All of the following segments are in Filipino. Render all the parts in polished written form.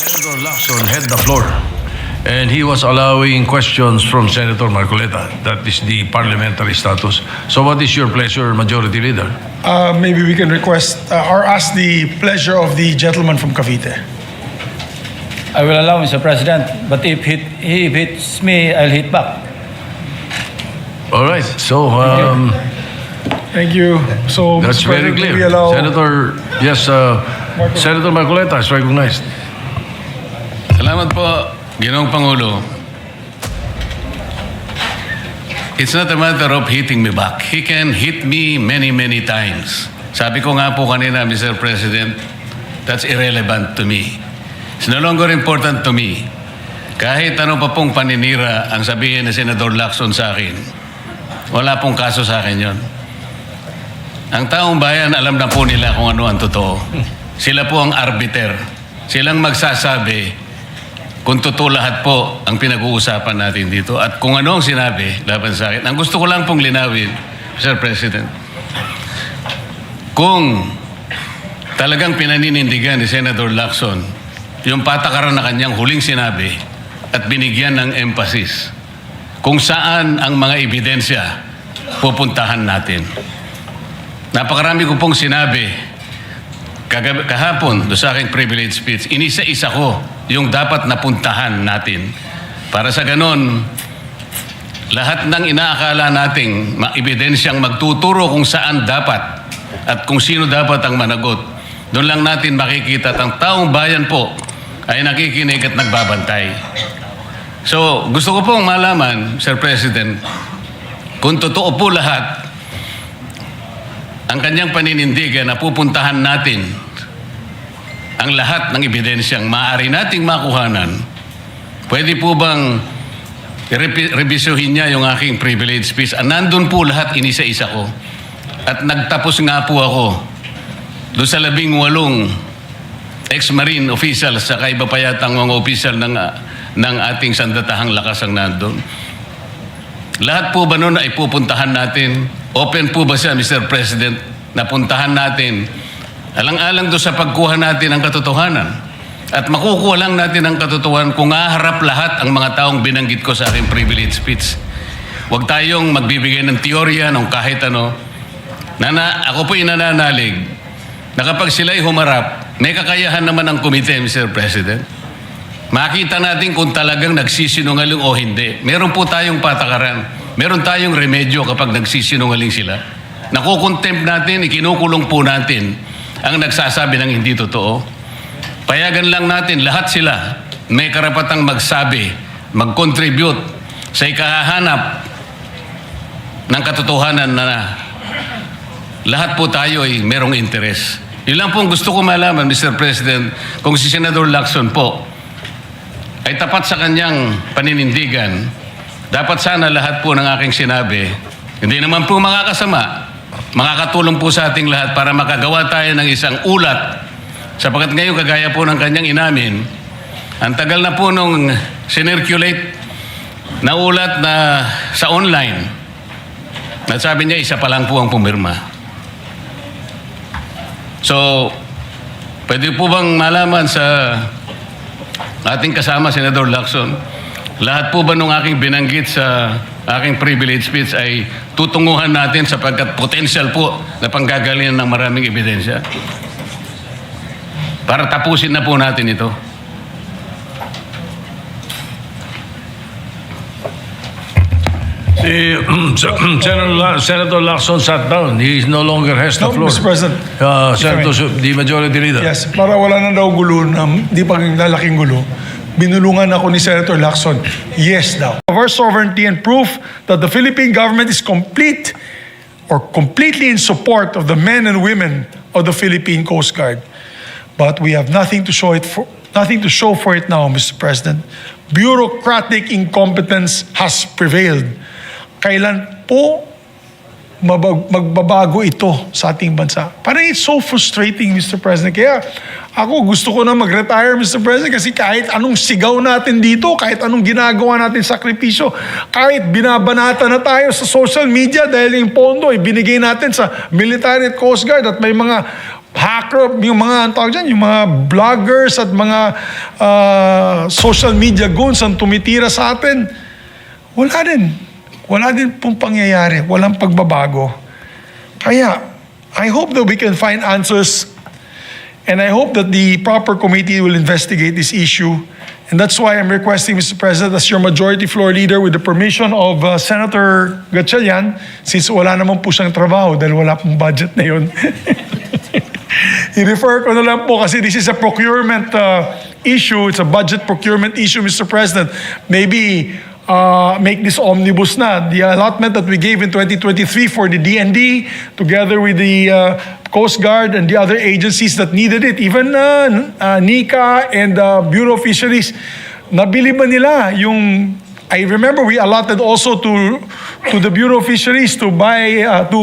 Senator Lacson had the floor, and he was allowing questions from Senator Marcoleta. That is the parliamentary status. So what is your pleasure, Majority Leader? Maybe we can request or ask the pleasure of the gentleman from Cavite. I will allow, Mr. President, but if he hits me, I'll hit back. All right. So Thank you. So, that's Mr. very President, clear. we allow... Senator, yes, Senator Marcoleta is recognized. Salamat po, Ginoong Pangulo. It's not a matter of hitting me back. He can hit me many, many times. Sabi ko nga po kanina, Mr. President, that's irrelevant to me. It's no longer important to me. Kahit ano pa pong paninira ang sabihin ni Senator Lacson sa akin, wala pong kaso sa akin yon. Ang taong bayan, alam na po nila kung ano ang totoo. Sila po ang arbiter. Silang magsasabi kung totoo lahat po ang pinag-uusapan natin dito at kung ano ang sinabi laban sa akin. Ang gusto ko lang pong linawin, Mr. President, kung talagang pinaninindigan ni Senator Lacson yung patakaran na kanyang huling sinabi at binigyan ng emphasis kung saan ang mga ebidensya pupuntahan natin. Napakarami ko pong sinabi kahapon do sa aking privilege speech. Inisa-isa ko yung dapat napuntahan natin. Para sa ganon, lahat ng inaakala nating ebidensyang magtuturo kung saan dapat at kung sino dapat ang managot, doon lang natin makikita at ang taong bayan po ay nakikinig at nagbabantay. So, gusto ko pong malaman, Sir President, kung totoo po lahat ang kanyang paninindigan na pupuntahan natin ang lahat ng ebidensyang maaari nating makuhanan, pwede po bang revisyuhin niya yung aking privilege speech? Nandun po lahat, inisa-isa ko. At nagtapos nga po ako doon sa 18 ex-marine officials sa iba pa yatang mga official ng ating sandatahang lakas ang nandun. Lahat po ba nun ay pupuntahan natin? Open po ba siya, Mr. President, na puntahan natin alang-alang doon sa pagkuha natin ng katotohanan? At makukuha lang natin ang katotohanan kung haharap lahat ang mga taong binanggit ko sa aking privilege speech. Huwag tayong magbibigay ng teorya ng kahit ano. Ako po inananalig na kapag sila'y humarap, may kakayahan naman ang komite, Mr. President. Makita natin kung talagang nagsisinungaling o hindi. Meron po tayong patakaran. Meron tayong remedyo kapag nagsisinungaling sila. Nakukontempt natin, ikinukulong po natin ang nagsasabi ng hindi totoo. Payagan lang natin, lahat sila may karapatang magsabi, mag-contribute sa ikahahanap ng katotohanan na lahat po tayo ay merong interes. Yun lang po gusto ko malaman, Mr. President, kung si Senator Lacson po ay tapat sa kanyang paninindigan, dapat sana lahat po ng aking sinabi, hindi naman po makakasama, makakatulong po sa ating lahat para makagawa tayo ng isang ulat. Sapagkat ngayon, kagaya po ng kanyang inamin, ang tagal na po nung sinirculate na ulat na sa online, at sabi niya, isa pa lang po ang pumirma. So, pwede po bang malaman sa ating kasama, Senator Lacson, lahat po ba nung aking binanggit sa aking privilege speech ay tutunguhan natin sapagkat potential po na panggagalingan ng maraming ebidensya? Para tapusin na po natin ito. Senator Lacson sat down. He no longer has the floor. Mr. President. Senator, the Majority Leader. Yes, para wala na daw gulo na di pa lalaking gulo, binulungan ako ni Senator Lacson. Yes daw. Of our sovereignty and proof that the Philippine government is complete or completely in support of the men and women of the Philippine Coast Guard. But we have nothing to show for it now, Mr. President. Bureaucratic incompetence has prevailed. Kailan po magbabago ito sa ating bansa? Parang it's so frustrating, Mr. President. Kaya ako gusto ko na mag-retire, Mr. President, kasi kahit anong sigaw natin dito, kahit anong ginagawa natin sakripisyo, kahit binabanata na tayo sa social media dahil yung pondo ay binigay natin sa military at Coast Guard at may mga hacker, yung mga, ang tawag dyan, yung mga vloggers at mga social media goons ang tumitira sa atin. Wala din. Wala din pong pangyayari. Walang pagbabago. Kaya, I hope that we can find answers, and I hope that the proper committee will investigate this issue. And that's why I'm requesting, Mr. President, as your majority floor leader, with the permission of Senator Gatchalian, since wala naman po siyang trabaho dahil wala pong budget na yun. I-refer ko na lang po kasi this is a procurement issue. It's a budget procurement issue, Mr. President. Maybe make this omnibus na. The allotment that we gave in 2023 for the DND, together with the Coast Guard and the other agencies that needed it, even NICA and Bureau of Fisheries, nabili ba nila yung... I remember we allotted also to the Bureau of Fisheries to buy, to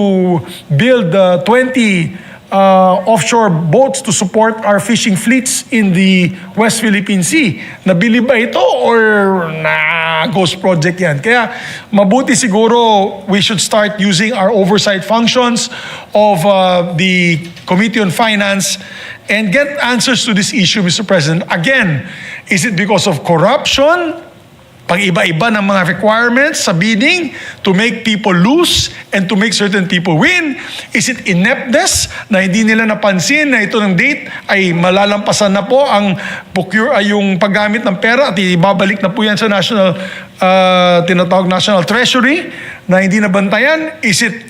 build 20 offshore boats to support our fishing fleets in the West Philippine Sea. Nabili ba ito or ghost project yan? Kaya mabuti siguro we should start using our oversight functions of the Committee on Finance and get answers to this issue, Mr. President. Again, is it because of corruption? Pag-iba-iba ng mga requirements sa bidding to make people lose and to make certain people win? Is it ineptness na hindi nila napansin na ito ng date ay malalampasan na po ang yung paggamit ng pera at ibabalik na po yan sa national, tinatawag National Treasury na hindi nabantayan? Is it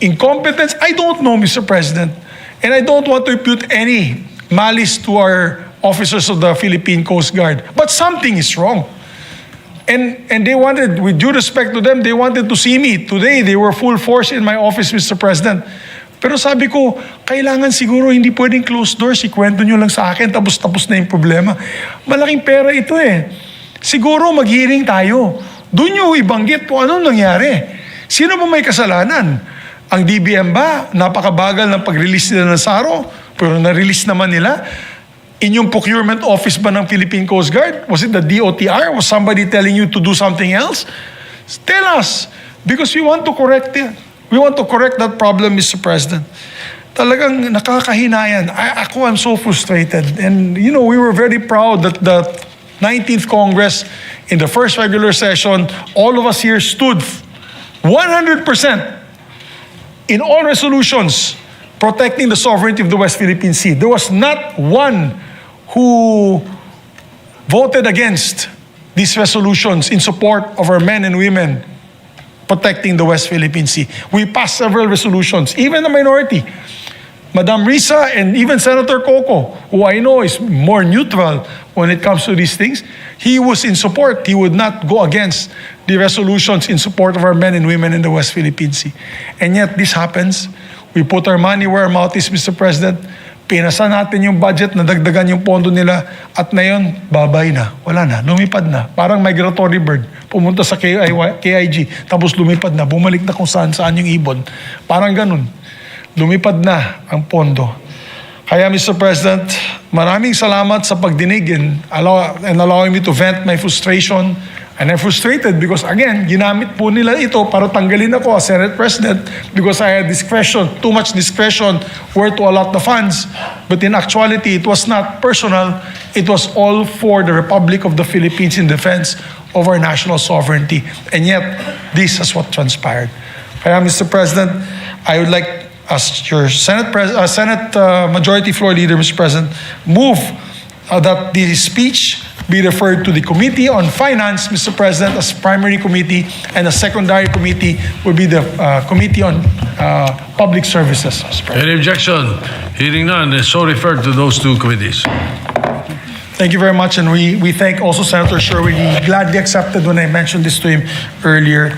incompetence? I don't know, Mr. President. And I don't want to impute any malice to our officers of the Philippine Coast Guard. But something is wrong. And they wanted, with due respect to them, they wanted to see me. Today, they were full force in my office, Mr. President. Pero sabi ko, kailangan siguro hindi pwedeng closed doors. Ikwento nyo lang sa akin, tapos na yung problema. Malaking pera ito eh. Siguro mag-hearing tayo. Doon nyo ibanggit kung anong nangyari. Sino ba may kasalanan? Ang DBM ba? Napakabagal ng pag-release nila ng SARO? Pero na-release naman nila. Inyong procurement office ba ng Philippine Coast Guard? Was it the DOTR? Was somebody telling you to do something else? Tell us. Because we want to correct it. We want to correct that problem, Mr. President. Talagang nakakahinayan. I'm so frustrated. And, you know, we were very proud that the 19th Congress, in the first regular session, all of us here stood 100% in all resolutions protecting the sovereignty of the West Philippine Sea. There was not one who voted against these resolutions in support of our men and women protecting the West Philippine Sea. We passed several resolutions, even the minority. Madam Risa and even Senator Coco, who I know is more neutral when it comes to these things, he was in support. He would not go against the resolutions in support of our men and women in the West Philippine Sea. And yet this happens. We put our money where our mouth is, Mr. President. Pinasa natin yung budget, nadagdagan yung pondo nila, at ngayon, babay na. Wala na, lumipad na. Parang migratory bird. Pumunta sa KIG, tapos lumipad na. Bumalik na kung saan yung ibon. Parang ganun. Lumipad na ang pondo. Kaya, Mr. President, maraming salamat sa pagdinig and allowing me to vent my frustration. And I'm frustrated because, again, ginamit po nila ito para tanggalin ako as Senate President because I had discretion, too much discretion where to allot the funds. But in actuality, it was not personal. It was all for the Republic of the Philippines in defense of our national sovereignty. And yet, this is what transpired. Kaya, Mr. President, I would like, as your Senate Majority Floor Leader, Mr. President, move that the speech be referred to the Committee on Finance, Mr. President, as primary committee, and a secondary committee will be the Committee on Public Services. Any objection? Hearing none, so referred to those two committees. Thank you very much, and we thank also Senator Sherwood. He gladly accepted when I mentioned this to him earlier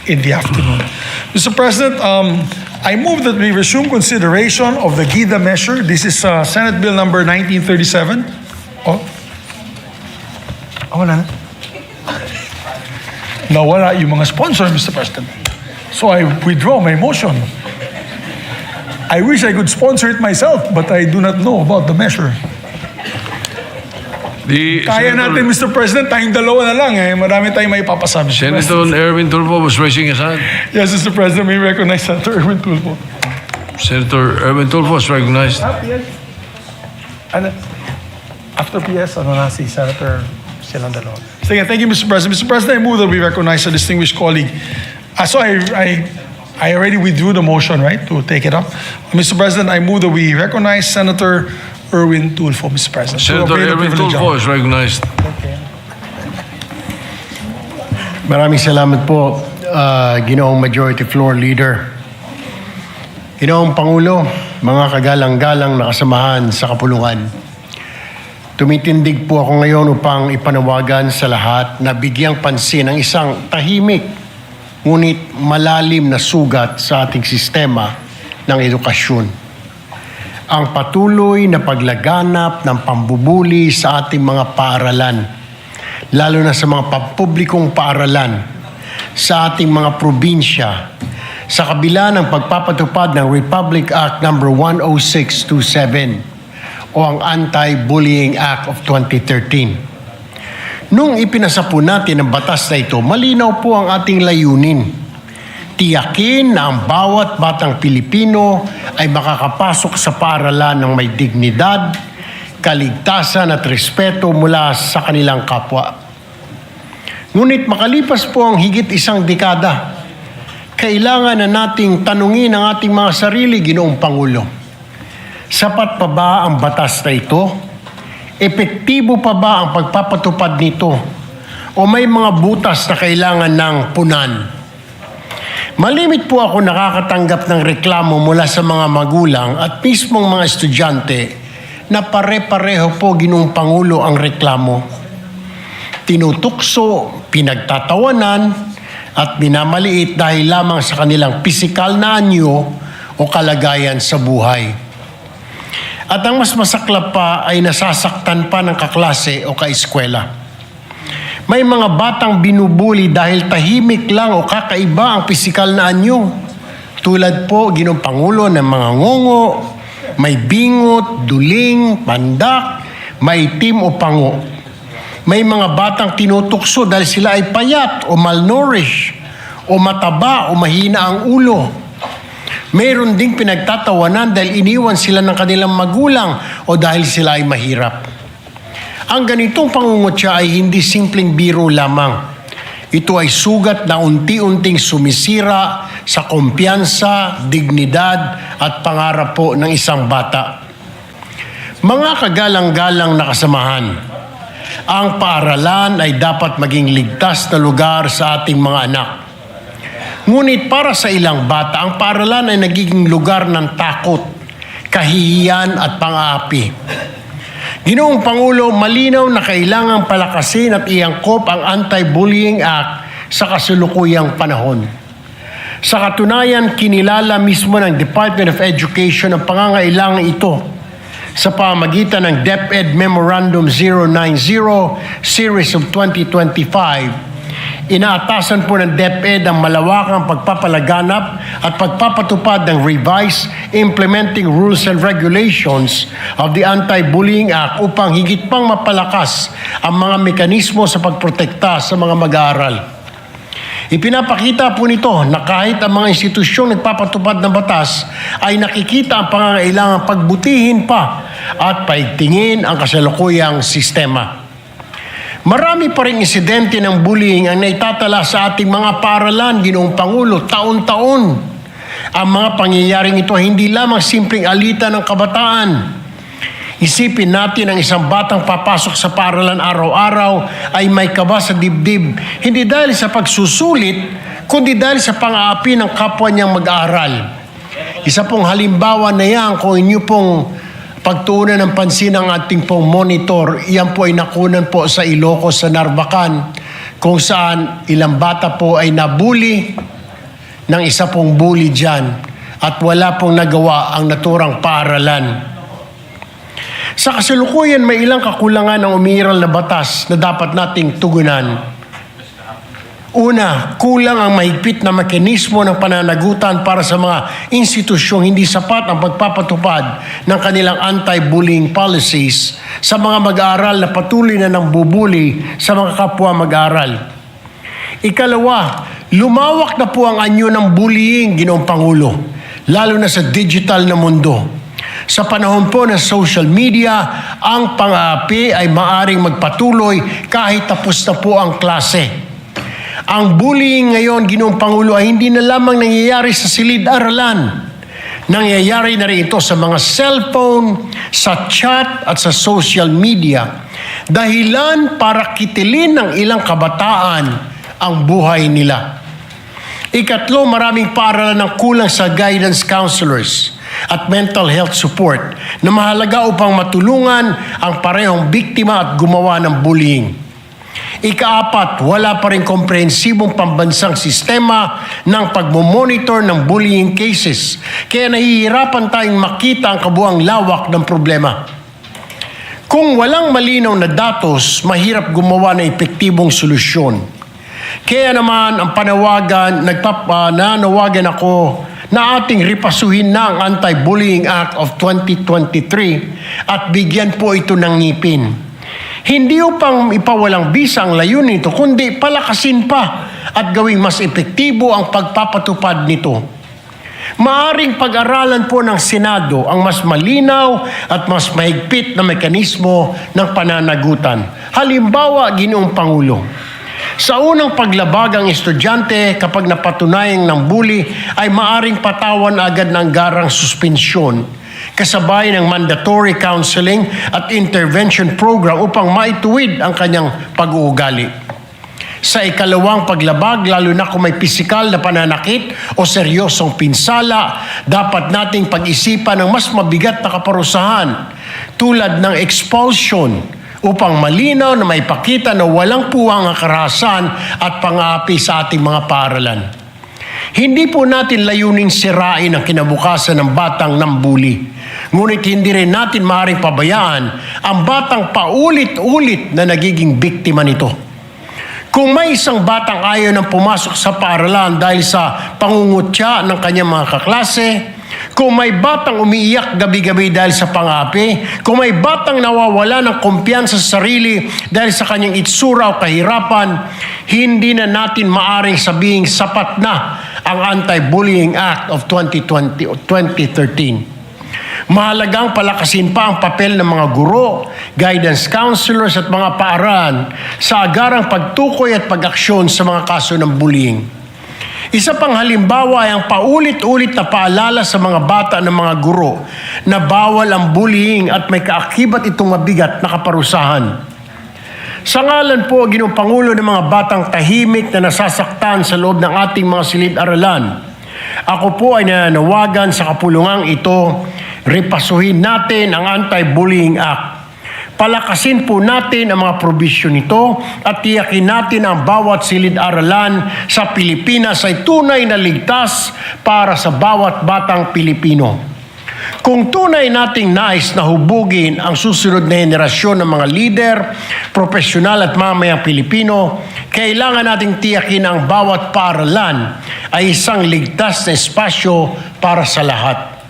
in the afternoon. Mr. President, I move that we resume consideration of the GIDA measure. This is Senate Bill number 1937. Wala na. Nawala yung mga sponsor, Mr. President. So I withdraw my motion. I wish I could sponsor it myself, but I do not know about the measure. Kaya natin, Mr. President, tayong dalawa na lang eh. Marami tayong may papasabi. Senator Erwin Tulfo was raising his hand. Yes, Mr. President, may recognize Senator Erwin Tulfo. Senator Erwin Tulfo is recognized. Ano? After PS, ano na si Senator silang dalawa. Sige, thank you, Mr. President. Mr. President, I move that we recognize a distinguished colleague. So I already withdrew the motion, right, to take it up. Mr. President, I move that we recognize Senator Erwin Tulfo, Mr. President. Senator Erwin Tulfo is recognized. Maraming salamat po, Ginoong Majority Floor Leader. Ginoong Pangulo, mga kagalang-galang na kasamahan sa kapulungan. Tumitindig po ako ngayon upang ipanawagan sa lahat na bigyang pansin ang isang tahimik ngunit malalim na sugat sa ating sistema ng edukasyon. Ang patuloy na paglaganap ng pambubuli sa ating mga paaralan, lalo na sa mga pampublikong paaralan, sa ating mga probinsya, sa kabila ng pagpapatupad ng Republic Act No. 10627 o ang Anti-Bullying Act of 2013. Nung ipinasa po natin ang batas na ito, malinaw po ang ating layunin. Tiyakin na ang bawat batang Pilipino ay makakapasok sa paaralan ng may dignidad, kaligtasan at respeto mula sa kanilang kapwa. Ngunit makalipas po ang higit isang dekada, kailangan na nating tanungin ang ating mga sarili, Ginoong Pangulo. Sapat pa ba ang batas na ito? Epektibo pa ba ang pagpapatupad nito? O may mga butas na kailangan ng punan? Malimit po ako nakakatanggap ng reklamo mula sa mga magulang at mismong mga estudyante na pare-pareho po, Ginoong Pangulo, ang reklamo. Tinutukso, pinagtatawanan, at minamaliit dahil lamang sa kanilang pisikal na anyo o kalagayan sa buhay. At ang mas masaklap pa ay nasasaktan pa ng kaklase o kaeskwela. May mga batang binubuli dahil tahimik lang o kakaiba ang pisikal na anyo. Tulad po, Ginoong Pangulo, ng mga ngongo, may bingot, duling, pandak, maitim o pango. May mga batang tinutukso dahil sila ay payat o malnourished o mataba o mahina ang ulo. Mayroon ding pinagtatawanan dahil iniwan sila ng kanilang magulang o dahil sila ay mahirap. Ang ganitong pangungutya ay hindi simpleng biro lamang. Ito ay sugat na unti-unting sumisira sa kumpiyansa, dignidad at pangarap po ng isang bata. Mga kagalang-galang na kasamahan, ang paaralan ay dapat maging ligtas na lugar sa ating mga anak. Ngunit para sa ilang bata, ang paaralan ay nagiging lugar ng takot, kahihiyan at pang-aapi. Ginoong Pangulo, malinaw na kailangang palakasin at iangkop ang Anti-Bullying Act sa kasulukuyang panahon. Sa katunayan, kinilala mismo ng Department of Education ang pangangailangan ito sa pamamagitan ng DepEd Memorandum 090 Series of 2025. Inaatasan po ng DepEd ang malawakang pagpapalaganap at pagpapatupad ng revised implementing rules and regulations of the Anti-Bullying Act upang higit pang mapalakas ang mga mekanismo sa pagprotekta sa mga mag-aaral. Ipinapakita po nito na kahit ang mga institusyong nagpapatupad ng batas ay nakikita ang pangangailangan pagbutihin pa at paigtingin ang kasalukuyang sistema. Marami pa ring insidente ng bullying ang naitatala sa ating mga paaralan, Ginoong Pangulo, taon-taon. Ang mga pangyayaring ito ay hindi lamang simpleng alitan ng kabataan. Isipin natin ang isang batang papasok sa paaralan araw-araw ay may kaba sa dibdib, hindi dahil sa pagsusulit, kundi dahil sa pang-aapi ng kapwa niyang mag-aaral. Isa pong halimbawa na yan kung inyo pong pagtuunan ng pansin ng ating pong monitor, iyan po ay nakunan po sa Ilocos, sa Narvacan, kung saan ilang bata po ay nabuli ng isa pong bully dyan at wala pong nagawa ang naturang paaralan. Sa kasalukuyan, may ilang kakulangan ng umiiral na batas na dapat nating tugunan. Una, kulang ang mahigpit na mekanismo ng pananagutan para sa mga institusyong hindi sapat ang pagpapatupad ng kanilang anti-bullying policies sa mga mag-aaral na patuloy na nambubuli sa mga kapwa mag-aaral. Ikalawa, lumawak na po ang anyo ng bullying, Ginoong Pangulo. lalo na sa digital na mundo. Sa panahon po ng social media, ang pang-aapi ay maaring magpatuloy kahit tapos na po ang klase. Ang bullying ngayon, Ginoong Pangulo, ay hindi na lamang nangyayari sa silid-aralan. Nangyayari na rin ito sa mga cellphone, sa chat at sa social media. Dahilan para kitilin ng ilang kabataan ang buhay nila. Ikatlo, maraming paaralan ng kulang sa guidance counselors at mental health support na mahalaga upang matulungan ang parehong biktima at gumawa ng bullying. Ikaapat, wala pa rin komprehensibong pambansang sistema ng pagmomonitor ng bullying cases, kaya nahihirapan tayong makita ang kabuang lawak ng problema. Kung walang malinaw na datos, mahirap gumawa ng epektibong solusyon. Kaya naman ang nananawagan ako na ating ripasuhin na ang Anti-Bullying Act of 2023 at bigyan po ito ng ngipin. Hindi upang ipawalang bisa ang layunin nito, kundi palakasin pa at gawing mas epektibo ang pagpapatupad nito. Maaring pag-aralan po ng Senado ang mas malinaw at mas mahigpit na mekanismo ng pananagutan. Halimbawa, Ginoong Pangulo, sa unang paglabag ang estudyante kapag napatunayang ng bully ay maaring patawan agad ng garang suspensyon kasabay ng mandatory counseling at intervention program upang maituwid ang kanyang pag-uugali. Sa ikalawang paglabag, lalo na kung may pisikal na pananakit o seryosong pinsala, dapat nating pag-isipan ng mas mabigat na kaparusahan tulad ng expulsion upang malinaw na maipakita na walang puwang ang karahasan at pang-aapi sa ating mga paaralan. Hindi po natin layuning sirain ang kinabukasan ng batang nambuli. Ngunit hindi rin natin maaaring pabayaan ang batang paulit-ulit na nagiging biktima nito. Kung may isang batang ayaw nang pumasok sa paaralan dahil sa pangungutya ng kanyang mga kaklase, kung may batang umiiyak gabi-gabi dahil sa pang-aapi, kung may batang nawawala ng kumpiyansa sa sarili dahil sa kanyang itsura o kahirapan, hindi na natin maaring sabihing sapat na ang Anti-Bullying Act of 2013. Mahalagang palakasin pa ang papel ng mga guro, guidance counselors at mga paaralan sa agarang pagtukoy at pag-aksyon sa mga kaso ng bullying. Isa pang halimbawa ay ang paulit-ulit na paalala sa mga bata ng mga guro na bawal ang bullying at may kaakibat itong mabigat na kaparusahan. Sa ngalan po, Ginoong Pangulo, ng mga batang tahimik na nasasaktan sa loob ng ating mga silid-aralan, ako po ay nananawagan sa kapulungang ito, ripasuhin natin ang Anti-Bullying Act. Palakasin po natin ang mga probisyon nito at tiyakin natin ang bawat silid-aralan sa Pilipinas ay tunay na ligtas para sa bawat batang Pilipino. Kung tunay nating nais na hubugin ang susunod na henerasyon ng mga lider, profesional at mamayang Pilipino, kailangan nating tiyakin ang bawat paaralan ay isang ligtas na espasyo para sa lahat.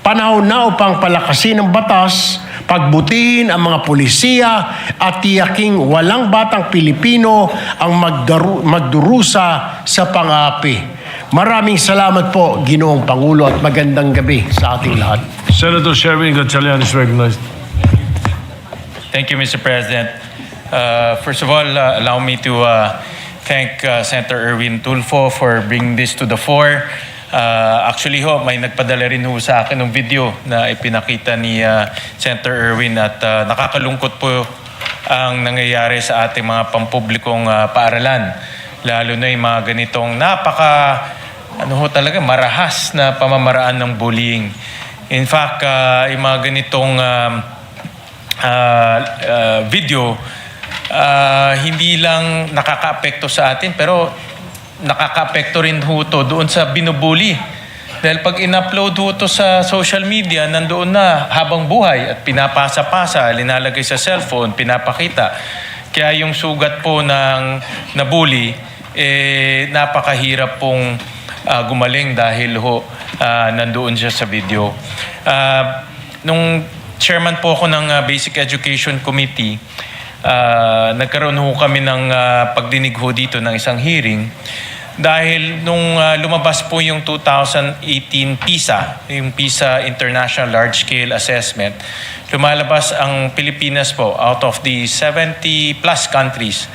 Panahon na upang palakasin ang batas, pagbutihin ang mga pulisiya at tiyaking walang batang Pilipino ang magdurusa sa pang-aapi. Maraming salamat po, Ginoong Pangulo, at magandang gabi sa ating lahat. Senator Sherwin Gatchalian is recognized. Thank you, Mr. President. First of all, allow me to thank Senator Erwin Tulfo for bringing this to the fore. Actually may nagpadala rin sa akin ng video na ipinakita ni Senator Erwin at nakakalungkot po ang nangyayari sa ating mga pampublikong paaralan. Lalo na yung mga ganitong talaga marahas na pamamaraan ng bullying. In fact, yung mga ganitong video, hindi lang nakakaapekto sa atin, pero nakaka-apekto rin to doon sa binubuli. Dahil pag in-upload to sa social media, nandoon na habang buhay at pinapasa-pasa, linalagay sa cellphone, pinapakita. Kaya yung sugat po ng nabuli, napakahirap pong gumaling dahil nandoon siya sa video. Nung chairman po ako ng Basic Education Committee, nagkaroon kami ng pagdinig dito ng isang hearing. dahil nung lumabas po yung 2018 PISA, yung PISA International Large Scale Assessment, lumalabas ang Pilipinas po out of the 70 plus countries,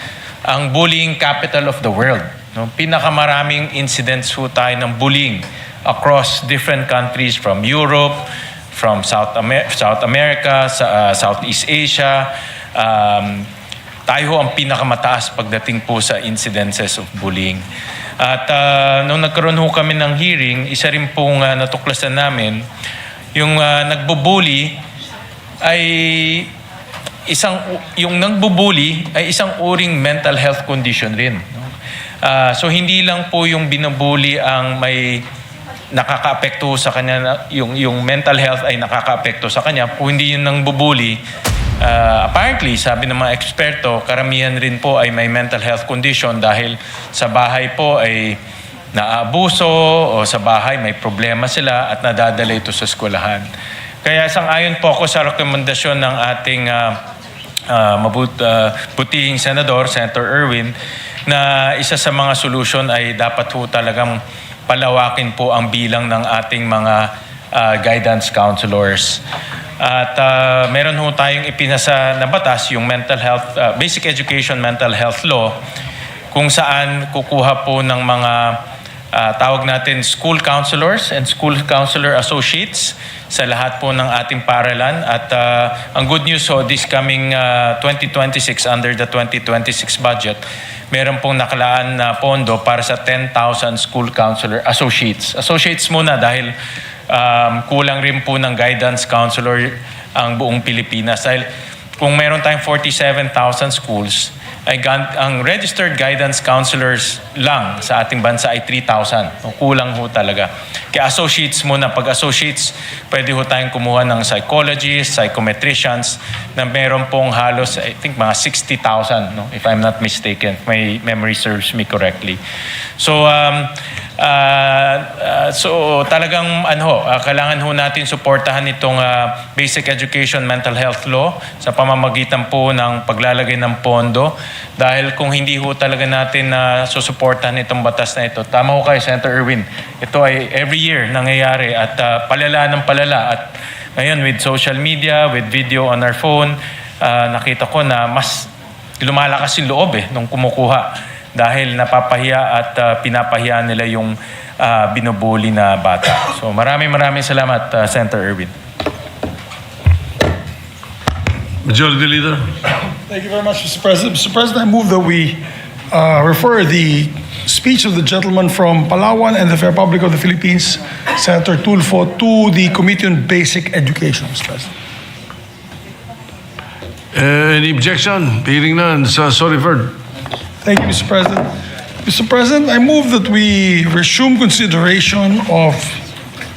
ang bullying capital of the world. No? Pinakamaraming incidents po tayo ng bullying across different countries from Europe, from South America, Southeast Asia. Tayo ho ang pinakamataas pagdating po sa incidences of bullying. At nung nagkaroon ho kami ng hearing, isa rin pong natuklasan namin, yung nagbubully ay yung nagbubully ay isang uring mental health condition rin. No? So hindi lang po yung binubully ang may nakakaapekto sa kanya, yung mental health ay nakakaapekto sa kanya, kung hindi yung nangbubully. Apparently, sabi ng mga eksperto, karamihan rin po ay may mental health condition dahil sa bahay po ay naaabuso o sa bahay may problema sila at nadadala ito sa eskwelahan. Kaya sang-ayon po ako sa rekomendasyon ng ating butihing senador, Senator Erwin, na isa sa mga solusyon ay dapat po talagang palawakin po ang bilang ng ating mga guidance counselors. At meron ho tayong ipinasa na batas, yung mental health, basic education mental health law, kung saan kukuha po ng mga tawag natin school counselors and school counselor associates sa lahat po ng ating paaralan. At ang good news ho, this coming 2026, under the 2026 budget, meron pong nakalaan na pondo para sa 10,000 school counselor associates. Associates muna dahil kulang rin po ng guidance counselor ang buong Pilipinas. Dahil kung meron tayong 47,000 schools, ay ang registered guidance counselors lang sa ating bansa ay 3,000. Kulang ho talaga. Kaya associates muna. Pag associates, pwede ho tayong kumuha ng psychologists, psychometricians na meron pong halos, I think, mga 60,000, no? If I'm not mistaken. My memory serves me correctly. So, so talagang kailangan ho natin suportahan itong basic education mental health law sa pamamagitan po ng paglalagay ng pondo, dahil kung hindi ho talaga natin susuportahan itong batas na ito, tama ho kayo, Senator Erwin, ito ay every year nangyayari at palala ng palala. At ngayon with social media, with video on our phone, nakita ko na mas lumalakas yung loob nung kumukuha, dahil napapahiya at pinapahiya nila yung binubuli na bata. So maraming salamat, Senator Erwin. Majority Leader. Thank you very much, Mr. President. Mr. President, I move that we refer the speech of the gentleman from Palawan and the Republic of the Philippines, Senator Tulfo, to the Committee on Basic Education, Mr. President. Any objection? Hearing none, so referred. Thank you, Mr. President. Mr. President, I move that we resume consideration of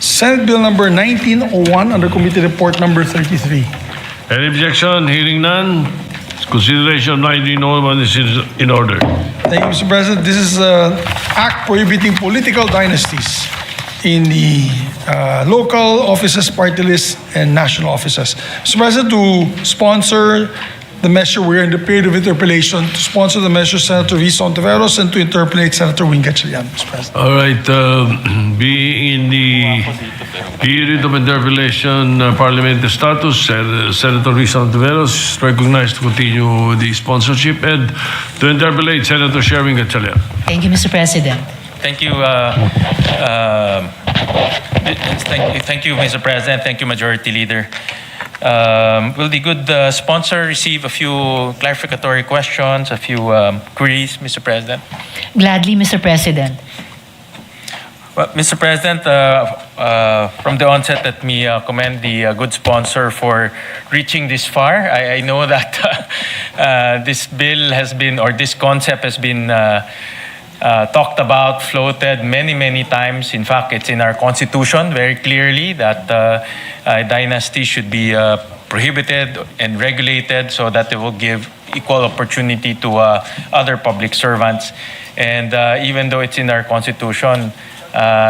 Senate Bill number 1901 under Committee Report number 33. Any objection? Hearing none, consideration of 1901 is in order. Thank you, Mr. President. This is an act prohibiting political dynasties in the local offices, party lists, and national offices. Mr. President, to sponsor the measure, we're in the period of interpellation. To sponsor the measure, Senator Risa Ontiveros, and to interpellate Senator Wing Gatchalian, Mr. President. All right, being in the period of interpellation, parliamentary status, Senator Risa Ontiveros is recognized to continue the sponsorship, and to interpellate Senator Sherwin Gatchalian. Thank you, Mr. President. Thank you. Thank you, Mr. President. Thank you, Majority Leader. Will the good sponsor receive a few clarificatory questions, a few queries, Mr. President? Gladly, Mr. President. Well, Mr. President, from the onset, let me commend the good sponsor for reaching this far. I know that this bill has been, or this concept has been talked about, floated many times. In fact, it's in our constitution very clearly that dynasty should be prohibited and regulated so that it will give equal opportunity to other public servants. And even though it's in our constitution,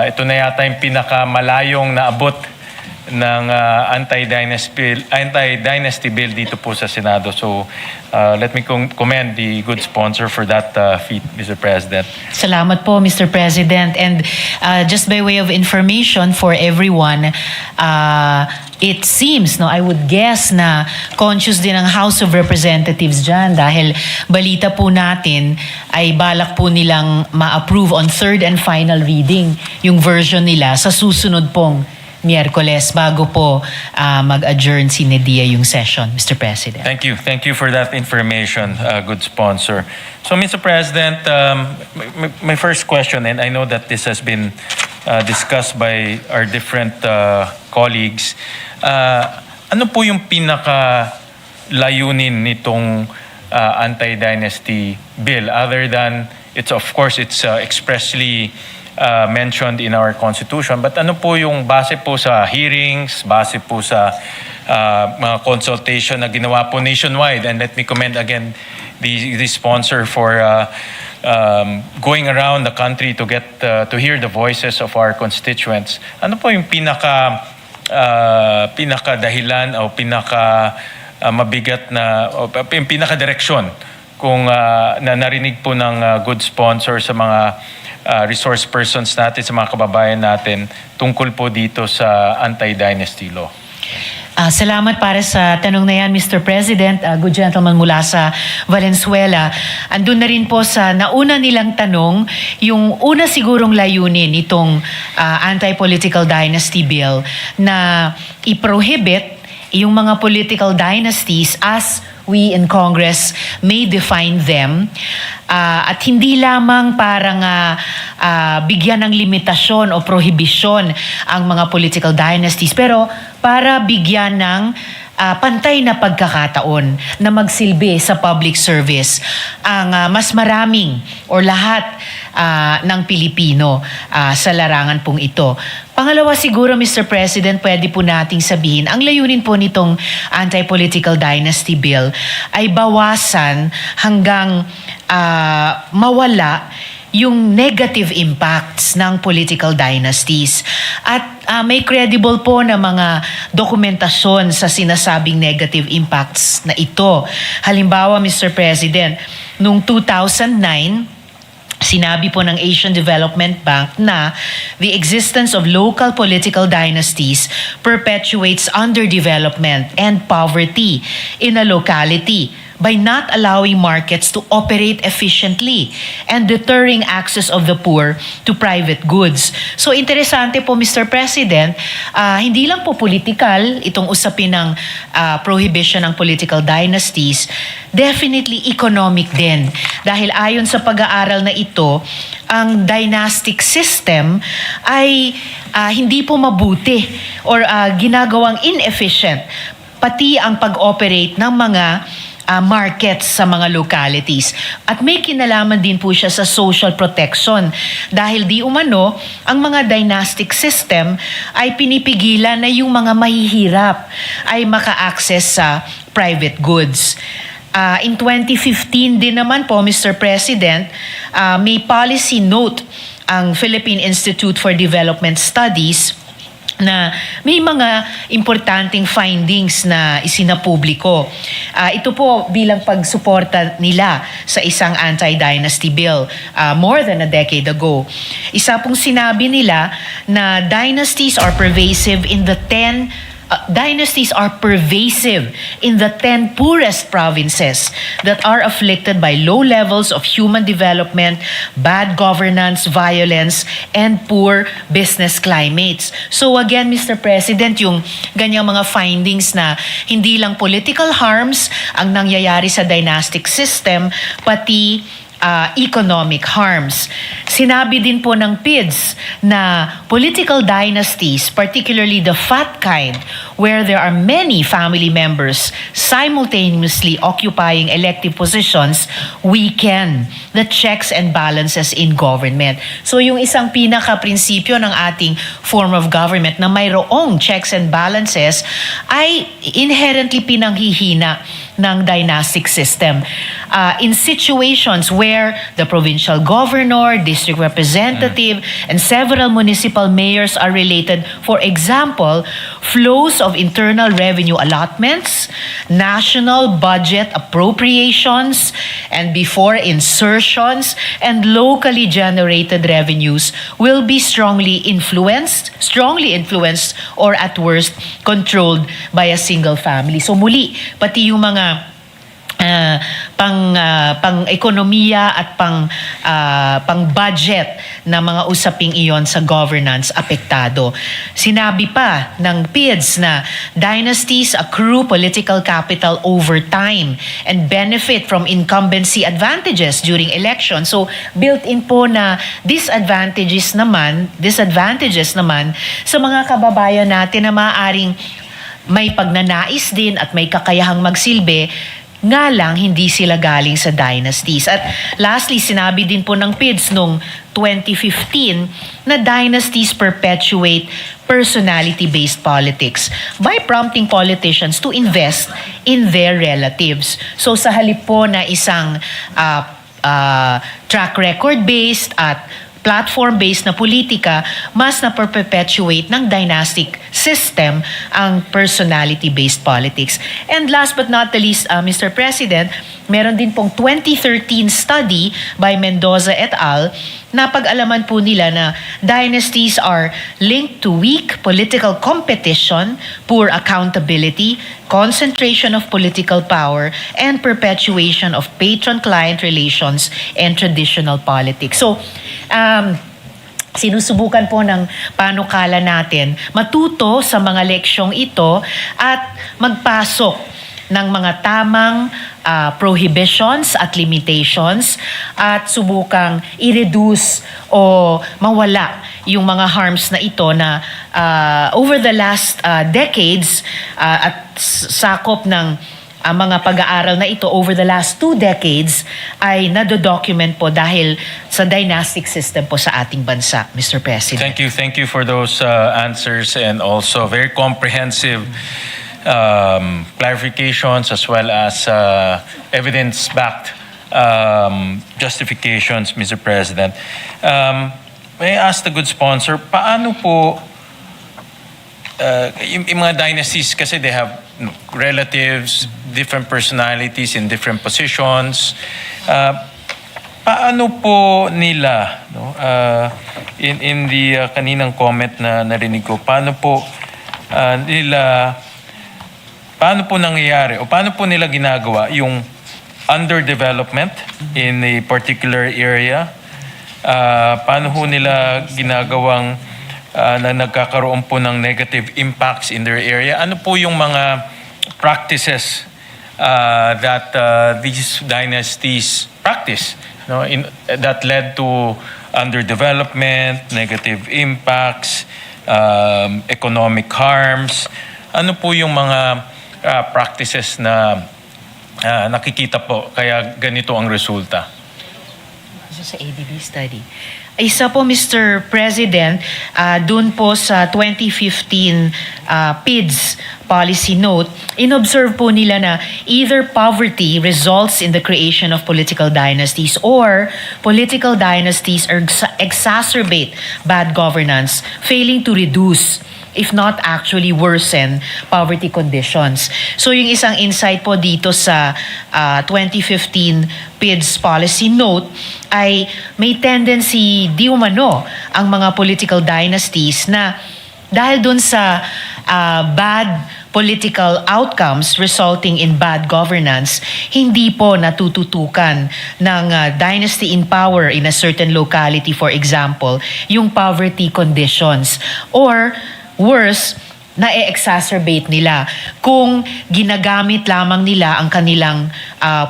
ito na yata yung pinakamalayong naabot anti-dynasty bill dito po sa Senado. So let me commend the good sponsor for that feat, Mr. President. Salamat po, Mr. President. And just by way of information for everyone, it seems, no, I would guess na conscious din ang House of Representatives dyan dahil balita po natin ay balak po nilang ma-approve on third and final reading yung version nila sa susunod pong Miyerkules bago po mag-adjourn si Nedia yung session, Mr. President. Thank you. Thank you for that information, good sponsor. So, Mr. President, my first question, and I know that this has been discussed by our different colleagues, ano po yung pinaka-layunin nitong anti-dynasty bill other than, it's expressly mentioned in our Constitution. But ano po yung base po sa hearings, base po sa mga consultation na ginawa po nationwide? And let me commend again the sponsor for going around the country to get to hear the voices of our constituents. Ano po yung pinaka-dahilan o mabigat na yung pinaka-direksyon kung na narinig po ng good sponsor sa mga resource persons natin, sa mga kababayan natin tungkol po dito sa anti-dynasty law? Salamat para sa tanong na yan, Mr. President. Good gentleman mula sa Valenzuela. Andun na rin po sa nauna nilang tanong, yung una sigurong layunin nitong anti-political dynasty bill na i-prohibit yung mga political dynasties as we in Congress may define them. At hindi lamang parang bigyan ng limitasyon o prohibisyon ang mga political dynasties, pero para bigyan ng pantay na pagkakataon na magsilbi sa public service ang mas maraming or lahat ng Pilipino sa larangan pong ito. Pangalawa siguro, Mr. President, pwede po nating sabihin, ang layunin po nitong anti-political dynasty bill ay bawasan hanggang mawala yung negative impacts ng political dynasties. At may credible po na mga dokumentasyon sa sinasabing negative impacts na ito. Halimbawa, Mr. President, noong 2009, sinabi po ng Asian Development Bank na the existence of local political dynasties perpetuates underdevelopment and poverty in a locality by not allowing markets to operate efficiently and deterring access of the poor to private goods. So interesante po, Mr. President, hindi lang po political itong usapin ng prohibition ng political dynasties, definitely economic din. Dahil ayon sa pag-aaral na ito, ang dynastic system ay hindi po mabuti or ginagawang inefficient pati ang pag-operate ng mga markets sa mga localities. At may kinalaman din po siya sa social protection dahil di umano ang mga dynastic system ay pinipigilan na yung mga mahihirap ay maka-access sa private goods. In 2015 din naman po, Mr. President, may policy note ang Philippine Institute for Development Studies na may mga importanteng findings na isinapubliko. Ito po bilang pagsuporta nila sa isang anti-dynasty bill more than a decade ago. Isa pong sinabi nila na dynasties are pervasive in the 10 poorest provinces that are afflicted by low levels of human development, bad governance, violence, and poor business climates. So again, Mr. President, yung ganyang mga findings na hindi lang political harms ang nangyayari sa dynastic system, pati economic harms. Sinabi din po ng PIDS na political dynasties, particularly the fat kind, where there are many family members simultaneously occupying elective positions, weaken the checks and balances in government. So yung isang pinaka-prinsipyo ng ating form of government na mayroong checks and balances ay inherently pinanghihina ng dynastic system. In situations where the provincial governor, district representative, and several municipal mayors are related, for example, flows of internal revenue allotments, national budget appropriations, and before insertions and locally generated revenues will be strongly influenced or at worst controlled by a single family. So muli, pati yung mga pang-ekonomiya at pang-budget na mga usaping iyon sa governance apektado. Sinabi pa ng PIDS na dynasties accrue political capital over time and benefit from incumbency advantages during elections. So built-in po na disadvantages naman sa mga kababayan natin na maaaring may pagnanais din at may kakayahang magsilbi, nga lang hindi sila galing sa dynasties. At lastly, sinabi din po ng PIDS noong 2015 na dynasties perpetuate personality-based politics by prompting politicians to invest in their relatives. So sa halip po na isang track record-based at platform-based na politika, mas na-perpetuate ng dynastic system ang personality-based politics. And last but not the least, Mr. President, meron din pong 2013 study by Mendoza et al. Na pag-alaman po nila na dynasties are linked to weak political competition, poor accountability, concentration of political power, and perpetuation of patron-client relations and traditional politics. So, sinusubukan po ng panukala natin matuto sa mga leksyong ito at magpasok ng mga tamang prohibitions at limitations at subukang i-reduce o mawala yung mga harms na ito na over the last decades at sakop ng mga pag-aaral na ito over the last 2 decades ay nado-document po dahil sa dynastic system po sa ating bansa, Mr. President. Thank you for those answers and also very comprehensive clarifications as well as evidence-backed justifications, Mr. President. May I ask the good sponsor, paano po yung mga dynasties kasi they have relatives, different personalities in different positions. Paano po nila, in the kaninang comment na narinig ko, paano po nangyayari o paano po nila ginagawa yung underdevelopment in a particular area? Paano po nila ginagawang na nagkakaroon po ng negative impacts in their area? Ano po yung mga practices that these dynasties practice, that led to underdevelopment, negative impacts, economic harms? Ano po yung mga practices na nakikita po kaya ganito ang resulta? Sa ADB study. Isa po, Mr. President, dun po sa 2015 PIDS policy note, inobserve po nila na either poverty results in the creation of political dynasties or political dynasties exacerbate bad governance, failing to reduce if not actually worsen poverty conditions. So yung isang insight po dito sa 2015 PIDS policy note ay may tendency di umano ang mga political dynasties na dahil dun sa bad political outcomes resulting in bad governance, hindi po natututukan ng dynasty in power in a certain locality, for example, yung poverty conditions. Or worse, na-exacerbate nila kung ginagamit lamang nila ang kanilang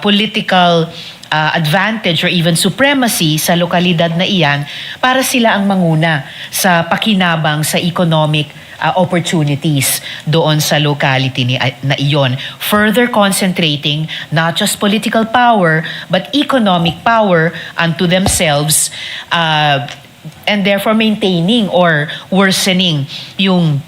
political advantage or even supremacy sa lokalidad na iyan para sila ang manguna sa pakinabang sa economic opportunities doon sa locality na iyon. Further concentrating not just political power but economic power unto themselves and therefore maintaining or worsening yung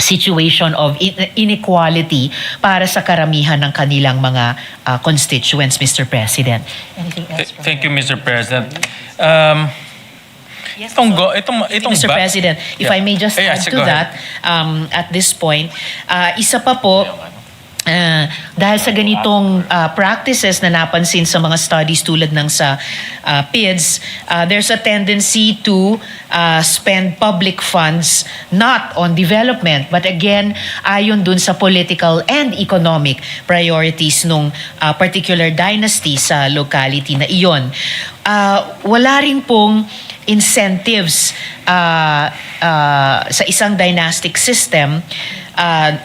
situation of inequality para sa karamihan ng kanilang mga constituents, Mr. President. Anything else? Thank you, Mr. President. Yes, itong Mr. President, if Yeah. I may just Yeah, add go to ahead. that, at this point, isa pa po, dahil sa ganitong practices na napansin sa mga studies tulad ng sa PIDS, there's a tendency to spend public funds not on development but again ayon dun sa political and economic priorities nung particular dynasty sa locality na iyon. Wala rin pong incentives sa isang dynastic system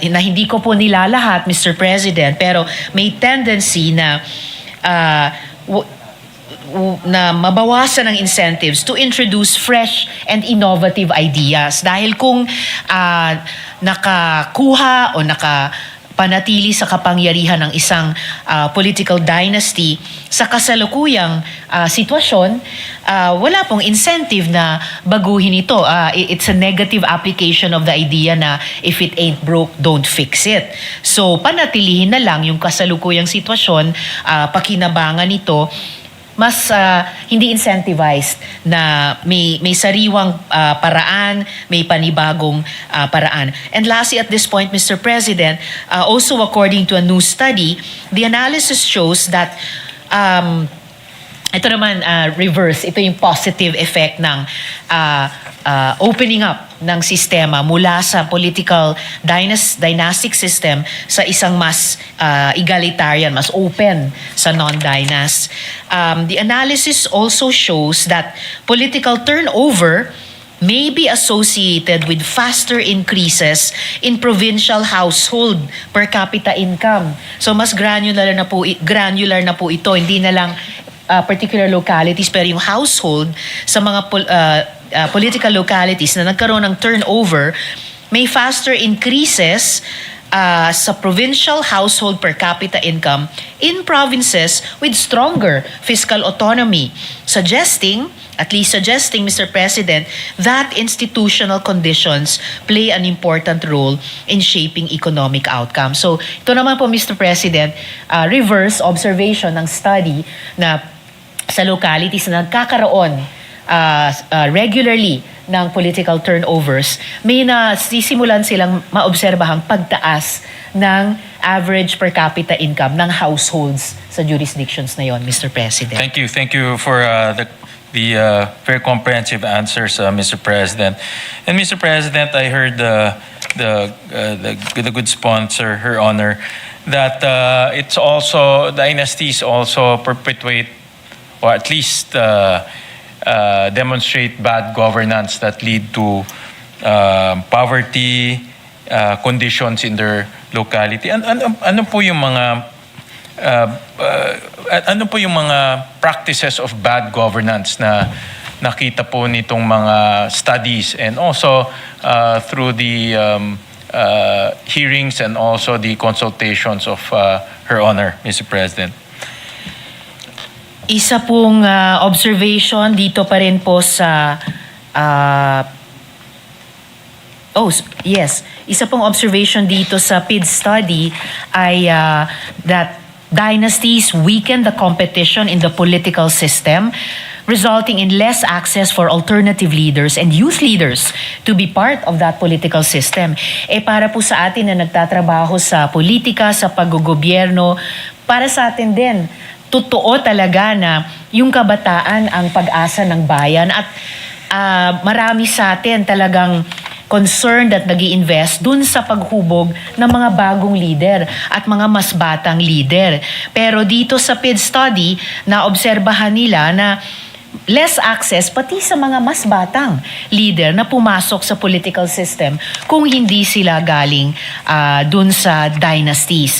na hindi ko po nilalahat, Mr. President, pero may tendency na na mabawasan ng incentives to introduce fresh and innovative ideas. Dahil kung nakakuha o panatili sa kapangyarihan ng isang political dynasty sa kasalukuyang sitwasyon, wala pong incentive na baguhin ito. It's a negative application of the idea na if it ain't broke, don't fix it. So, panatilihin na lang yung kasalukuyang sitwasyon, pakinabangan ito, mas hindi incentivized na may sariwang paraan, may panibagong paraan. And lastly, at this point, Mr. President, also according to a new study, the analysis shows that ito naman reverse, ito yung positive effect ng opening up ng sistema mula sa political dynastic system sa isang mas egalitarian, mas open sa non-dynast. The analysis also shows that political turnover may be associated with faster increases in provincial household per capita income. So mas granular na po ito, hindi na lang particular localities pero yung household sa mga political localities na nagkaroon ng turnover may faster increases sa provincial household per capita income in provinces with stronger fiscal autonomy, suggesting, Mr. President, that institutional conditions play an important role in shaping economic outcomes. So, ito naman po, Mr. President, reverse observation ng study na sa localities na nagkakaroon regularly ng political turnovers, may nasisimulan silang maobserbahang pagtaas ng average per capita income ng households sa jurisdictions na yon, Mr. President. Thank you for the very comprehensive answers, Mr. President. And Mr. President, I heard the good sponsor, Her Honor, that it's also dynasties also perpetuate or at least demonstrate bad governance that lead to poverty conditions in their locality. Ano po yung mga practices of bad governance na nakita po nitong mga studies and also through the hearings and also the consultations of Her Honor, Mr. President? Isa pong observation dito pa rin po sa isa pong observation dito sa PID study ay that dynasties weaken the competition in the political system, resulting in less access for alternative leaders and youth leaders to be part of that political system. Para po sa atin na nagtatrabaho sa politika, sa paggogobyerno, para sa atin din, totoo talaga na yung kabataan ang pag-asa ng bayan at marami sa atin talagang concerned at nag-i-invest dun sa paghubog ng mga bagong leader at mga mas batang leader. Pero dito sa PID study, naobserbahan nila na less access pati sa mga mas batang leader na pumasok sa political system kung hindi sila galing dun sa dynasties.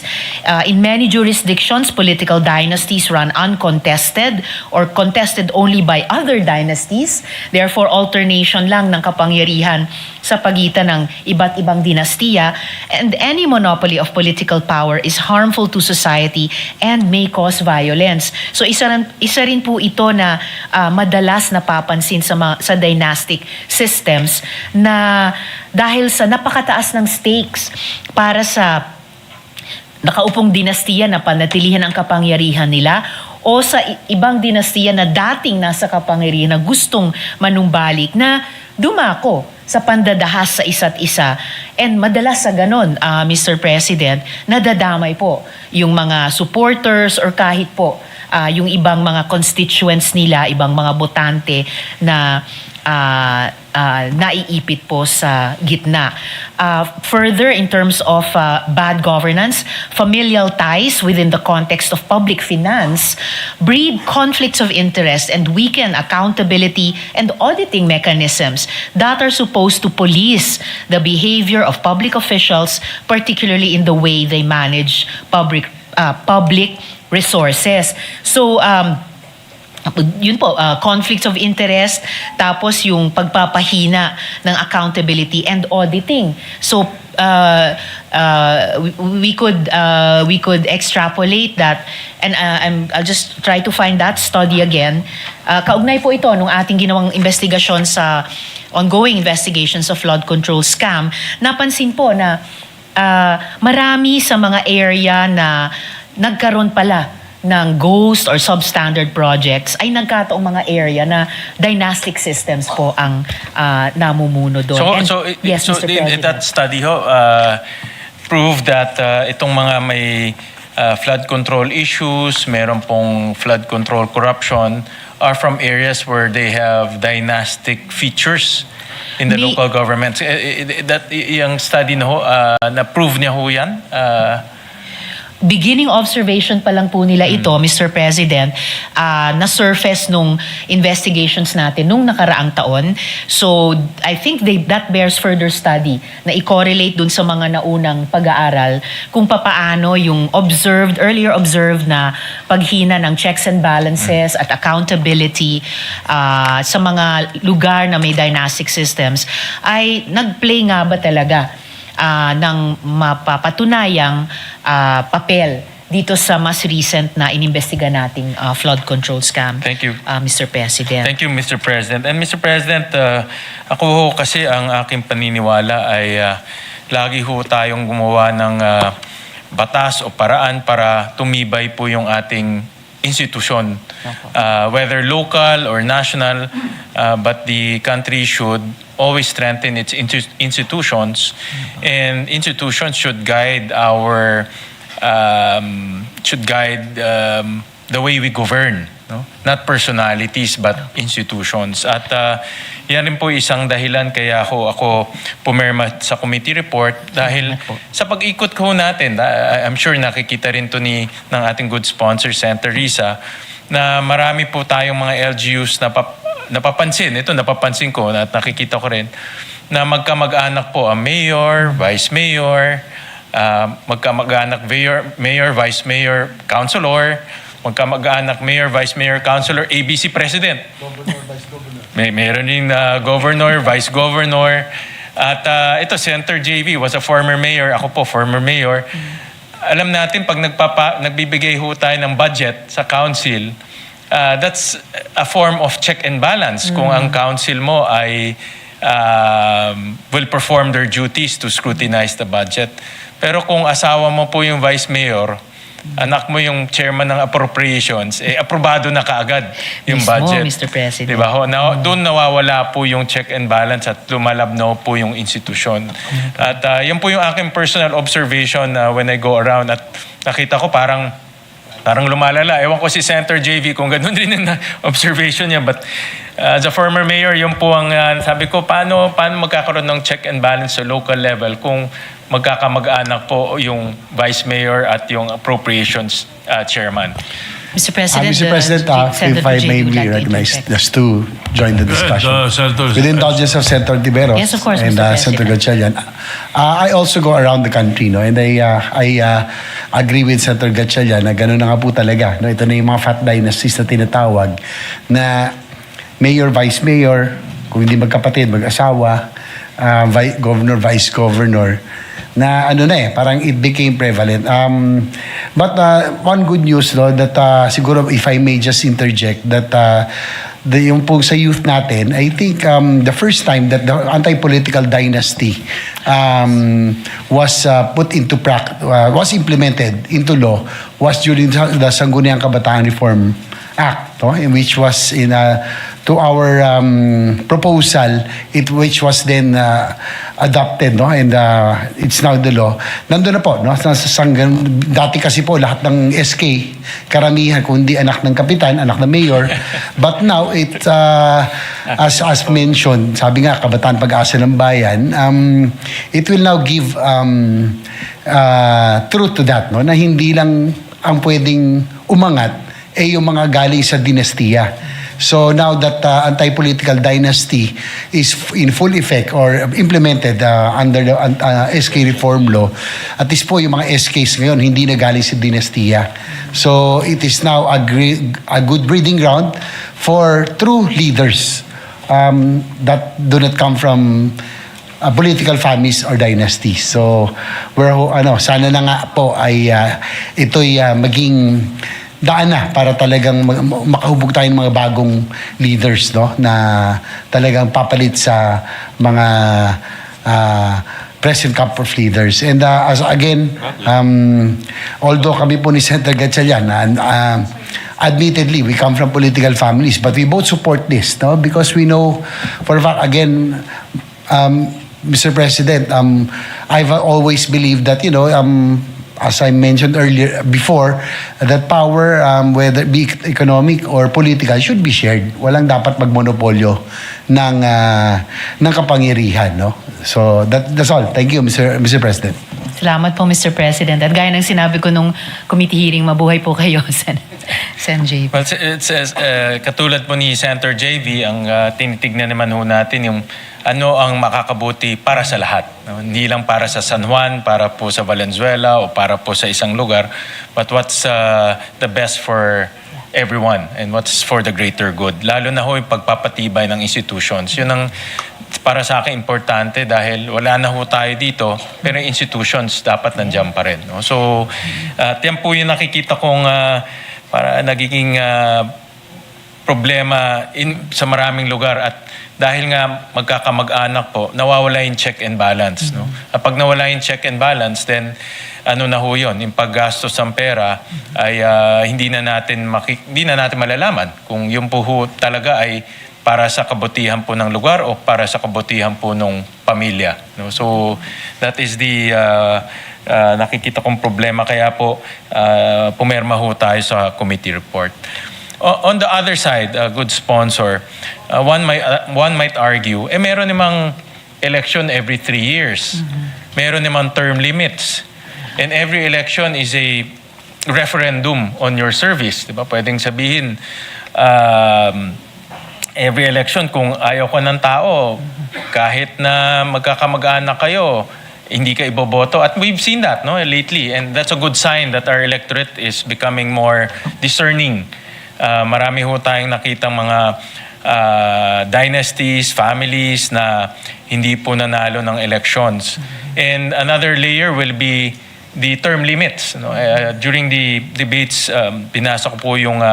In many jurisdictions, political dynasties run uncontested or contested only by other dynasties. Therefore, alternation lang ng kapangyarihan sa pagitan ng iba't ibang dinastiya, and any monopoly of political power is harmful to society and may cause violence. So isa rin po ito na madalas napapansin sa dynastic systems na dahil sa napakataas ng stakes para sa nakaupong dinastiya na panatilihan ang kapangyarihan nila o sa ibang dinastiya na dating nasa kapangyarihan na gustong manumbalik na dumako sa pandadahas sa isa't isa. And madalas sa ganon, Mr. President, nadadamay po yung mga supporters or kahit po yung ibang mga constituents nila, ibang mga botante na naiipit po sa gitna. Further, in terms of bad governance, familial ties within the context of public finance breed conflicts of interest and weaken accountability and auditing mechanisms that are supposed to police the behavior of public officials, particularly in the way they manage public resources. So, yun po, conflicts of interest, tapos yung pagpapahina ng accountability and auditing. So, we could extrapolate that, and I'll just try to find that study again. Kaugnay po ito nung ating ginawang investigasyon sa ongoing investigations of flood control scam. Napansin po na marami sa mga area na nagkaroon pala ng ghost or substandard projects ay nagkataong mga area na dynastic systems po ang namumuno doon. Yes, so Mr. President. that study proved that itong mga may flood control issues, meron pong flood control corruption, are from areas where they have dynastic features in the local governments. That yung study na prove niya ho yan? Beginning observation pa lang po nila ito, Mr. President, na-surface nung investigations natin nung nakaraang taon. So, I think that bears further study na i-correlate dun sa mga naunang pag-aaral kung papaano yung earlier observed na paghina ng checks and balances at accountability sa mga lugar na may dynastic systems ay nag-play nga ba talaga ng mapapatunayang papel dito sa mas recent na inimbestiga nating flood control scam. Thank you. Mr. President. Thank you, Mr. President. And Mr. President, ako ho kasi ang aking paniniwala ay lagi ho tayong gumawa ng batas o paraan para tumibay po yung ating institusyon. Whether local or national, but the country should always strengthen its institutions, and institutions should guide the way we govern, no? Not personalities but institutions. At yan rin po isang dahilan kaya ako pumirma sa committee report dahil sa pag-ikot ko natin, I'm sure nakikita rin to ng ating good sponsor, Senator Risa, na marami po tayong mga LGUs na napapansin ko at nakikita ko rin na magkamag-anak po ang mayor, vice mayor, magkamag-anak mayor, vice mayor, councilor, magkamag-anak mayor, vice mayor, councilor, ABC president. Governor, vice governor. Meron din governor, vice governor. At ito, Senator JV was a former mayor. Ako po, former mayor. Alam natin, pag nagbibigay ho tayo ng budget sa council, that's a form of check and balance. Kung ang council mo ay will perform their duties to scrutinize the budget. Pero kung asawa mo po yung vice mayor, anak mo yung chairman ng appropriations, aprobado na kaagad yung Mismo, budget. Mr. President. Diba? Doon nawawala po yung check and balance at lumalabnaw po yung institusyon. At yun po yung aking personal observation when I go around at nakita ko parang lumalala. Ewan ko si Senator JV kung ganun rin yung observation niya. But as a former mayor, yun po ang sabi ko, paano magkakaroon ng check and balance sa local level kung magkakamag-anak po yung vice mayor at yung appropriations chairman. Mr. President, Mr. President, if I may be recognized just to join the discussion. Senator, With the indulgence of Senator Tiberos Yes, of course, and Mr. Senator President. Gatchalian, I also go around the country, no, and I agree with Senator Gatchalian na gano'n na nga po talaga. No? Ito na yung mga fat dynasties na tinatawag na mayor, vice mayor, kung hindi magkapatid, mag-asawa, governor, vice governor, na parang it became prevalent. But one good news, no, that siguro if I may just interject, that yung po sa youth natin, I think the first time that the anti-political dynasty was was implemented into law was during the Sangguniang Kabataan Reform Act, no? Which was to our proposal, which was then adopted, no? And it's now the law. Nandun na po, no? Dati kasi po lahat ng SK, karamihan kundi anak ng kapitan, anak ng mayor. But now as mentioned, sabi nga Kabataan Pag-asa ng Bayan, it will now give truth to that, no? Na hindi lang ang pwedeng umangat yung mga galing sa dinastiya. So now that anti-political dynasty is in full effect or implemented under the SK reform law, at least po yung mga SKs ngayon hindi na galing sa dinastiya. So it is now a good breeding ground for true leaders that do not come from political families or dynasties. So sana na nga po ay ito'y maging daan na para talagang makahubog tayo ng mga bagong leaders, no, na talagang papalit sa mga present camp of leaders. And as again, although kami po ni Senator Gatchalian, admittedly we come from political families, but we both support this, no, because we know for a fact, again, Mr. President, I've always believed that, as I mentioned earlier before, that power, whether it be economic or political, should be shared. Walang dapat magmonopolyo ng kapangyarihan, no? So that's all. Thank you, Mr. President. Salamat po, Mr. President. At gaya ng sinabi ko nung committee hearing, mabuhay po kayo, Sen JV. Well, katulad po ni Senator JV, ang tinitignan naman ho natin yung ano ang makakabuti para sa lahat. No? Hindi lang para sa San Juan, para po sa Valenzuela o para po sa isang lugar, but what's the best for everyone and what's for the greater good. Lalo na ho yung pagpapatibay ng institutions. Yun ang para sa akin importante dahil wala na ho tayo dito, pero yung institutions dapat nandiyan pa rin. No? So, yan po yung nakikita kong para nagiging problema sa maraming lugar at dahil nga magkakamag-anak po, nawawala yung check and balance. No? Pag nawala yung check and balance, then ano na ho yun, yung paggastos ng pera ay hindi na natin malalaman kung yung po ho talaga ay para sa kabutihan po ng lugar o para sa kabutihan po ng pamilya. No? So that is the nakikita kong problema. Kaya po pumirma ho tayo sa committee report. On the other side, a good sponsor, one might argue, meron namang election every 3 years. Meron namang term limits. And every election is a referendum on your service. Diba? Pwedeng sabihin, every election, kung ayaw ko ng tao, kahit na magkakamag-anak kayo, hindi ka iboboto. At we've seen that lately. And that's a good sign that our electorate is becoming more discerning. Marami ho tayong nakitang mga dynasties, families na hindi po nanalo ng elections. And another layer will be the term limits. During the debates, binasa ko po yung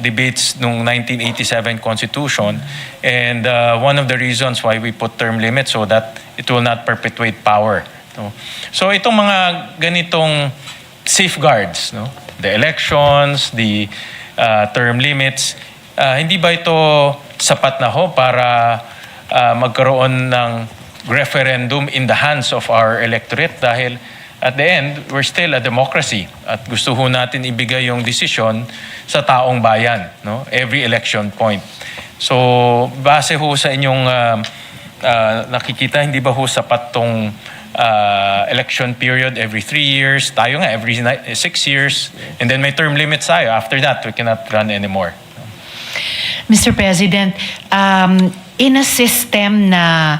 debates nung 1987 Constitution. And one of the reasons why we put term limits so that it will not perpetuate power. So itong mga ganitong safeguards, the elections, the term limits, hindi ba ito sapat na ho para magkaroon ng referendum in the hands of our electorate? Dahil at the end, we're still a democracy at gusto ho natin ibigay yung desisyon sa taong bayan, every election point. So base ho sa inyong nakikita, hindi ba ho sapat tong election period every 3 years, tayo nga every 6 years, and then may term limits tayo. After that, we cannot run anymore. Mr. President, in a system na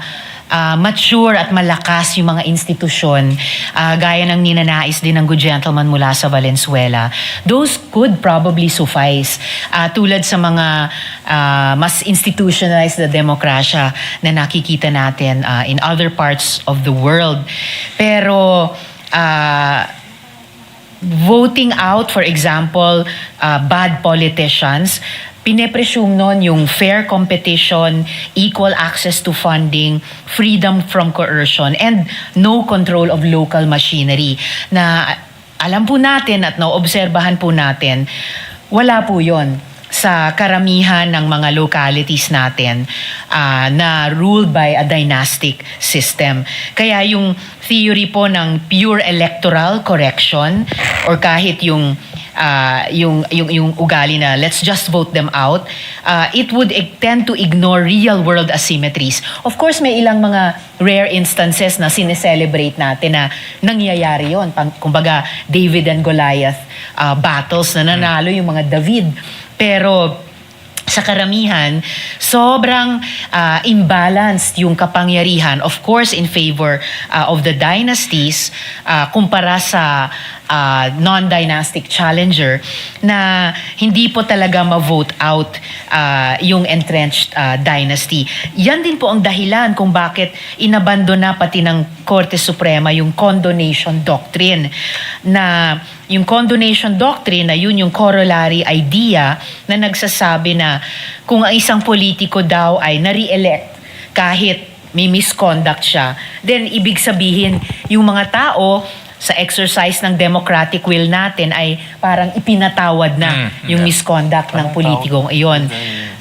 mature at malakas yung mga institusyon, gaya ng ninanais din ng good gentleman mula sa Valenzuela, those could probably suffice. Tulad sa mga mas institutionalized na demokrasya na nakikita natin in other parts of the world. Pero voting out, for example, bad politicians, Pine-presume nun yung fair competition, equal access to funding, freedom from coercion, and no control of local machinery. Na alam po natin at naobserbahan po natin, wala po yon sa karamihan ng mga localities natin na ruled by a dynastic system. Kaya yung theory po ng pure electoral correction or kahit yung ugali na let's just vote them out, it would tend to ignore real world asymmetries. Of course, may ilang mga rare instances na sineselebrate natin na nangyayari yon. Kumbaga, David and Goliath battles na nanalo yung mga David. Pero sa karamihan, sobrang imbalanced yung kapangyarihan, of course in favor of the dynasties kumpara sa non-dynastic challenger na hindi po talaga ma-vote out yung entrenched dynasty. Yan din po ang dahilan kung bakit inabandona pati ng Korte Suprema yung condonation doctrine. Na yung condonation doctrine na yun yung corollary idea na nagsasabi na kung ang isang politiko daw ay na-re-elect kahit may misconduct siya, then ibig sabihin yung mga tao sa exercise ng democratic will natin ay parang ipinatawad na yung misconduct ng politikong iyon.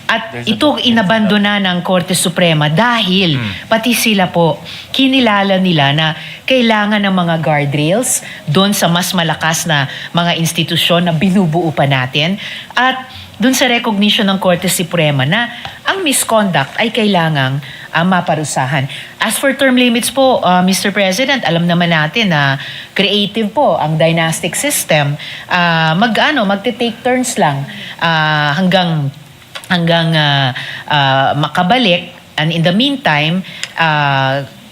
At ito inabandona ng Korte Suprema dahil pati sila po kinilala nila na kailangan ng mga guardrails doon sa mas malakas na mga institusyon na binubuo pa natin at doon sa recognition ng Korte Suprema na ang misconduct ay kailangang maparusahan. As for term limits po, Mr. President, alam naman natin na creative po ang dynastic system. Magte-take turns lang hanggang makabalik, and in the meantime,